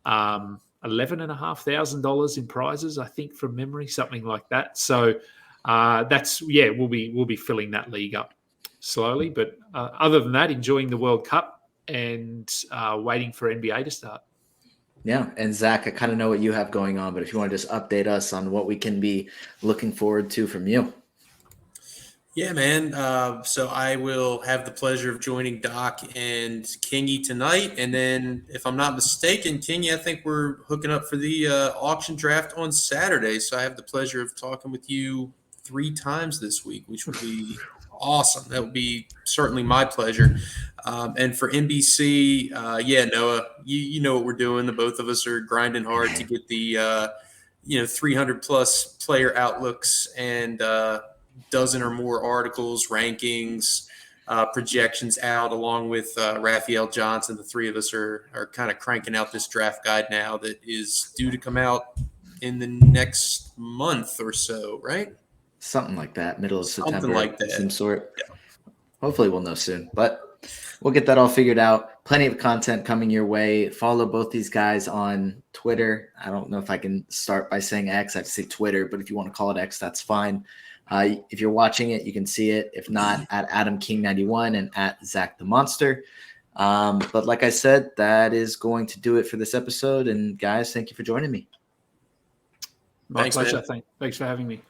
$11,500 in prizes, I think, from memory, something like that. So we'll be filling that league up slowly. But other than that, enjoying the World Cup and waiting for NBA to start. Yeah, and Zach, I kind of know what you have going on, but if you want to just update us on what we can be looking forward to from you. Yeah, man. So I will have the pleasure of joining Doc and Kingy tonight. And then, if I'm not mistaken, Kingy, I think we're hooking up for the auction draft on Saturday. So I have the pleasure of talking with you 3 times this week, which would be awesome. That would be certainly my pleasure. And for NBC, Noah, you know what we're doing. The both of us are grinding hard to get the 300 plus player outlooks and dozen or more articles, rankings, projections out, along with Raphael Johnson. The 3 of us are kind of cranking out this draft guide now that is due to come out in the next month or so, right? Something like that, middle of September. Something like that. Some sort. Yeah. Hopefully we'll know soon, but we'll get that all figured out. Plenty of content coming your way. Follow both these guys on Twitter. I don't know if I can start by saying X. I have to say Twitter, but if you want to call it X, that's fine. If you're watching it, you can see it. If not, at AdamKing91 and at Zach the Monster. But like I said, that is going to do it for this episode. And guys, thank you for joining me. My pleasure. Thanks for having me.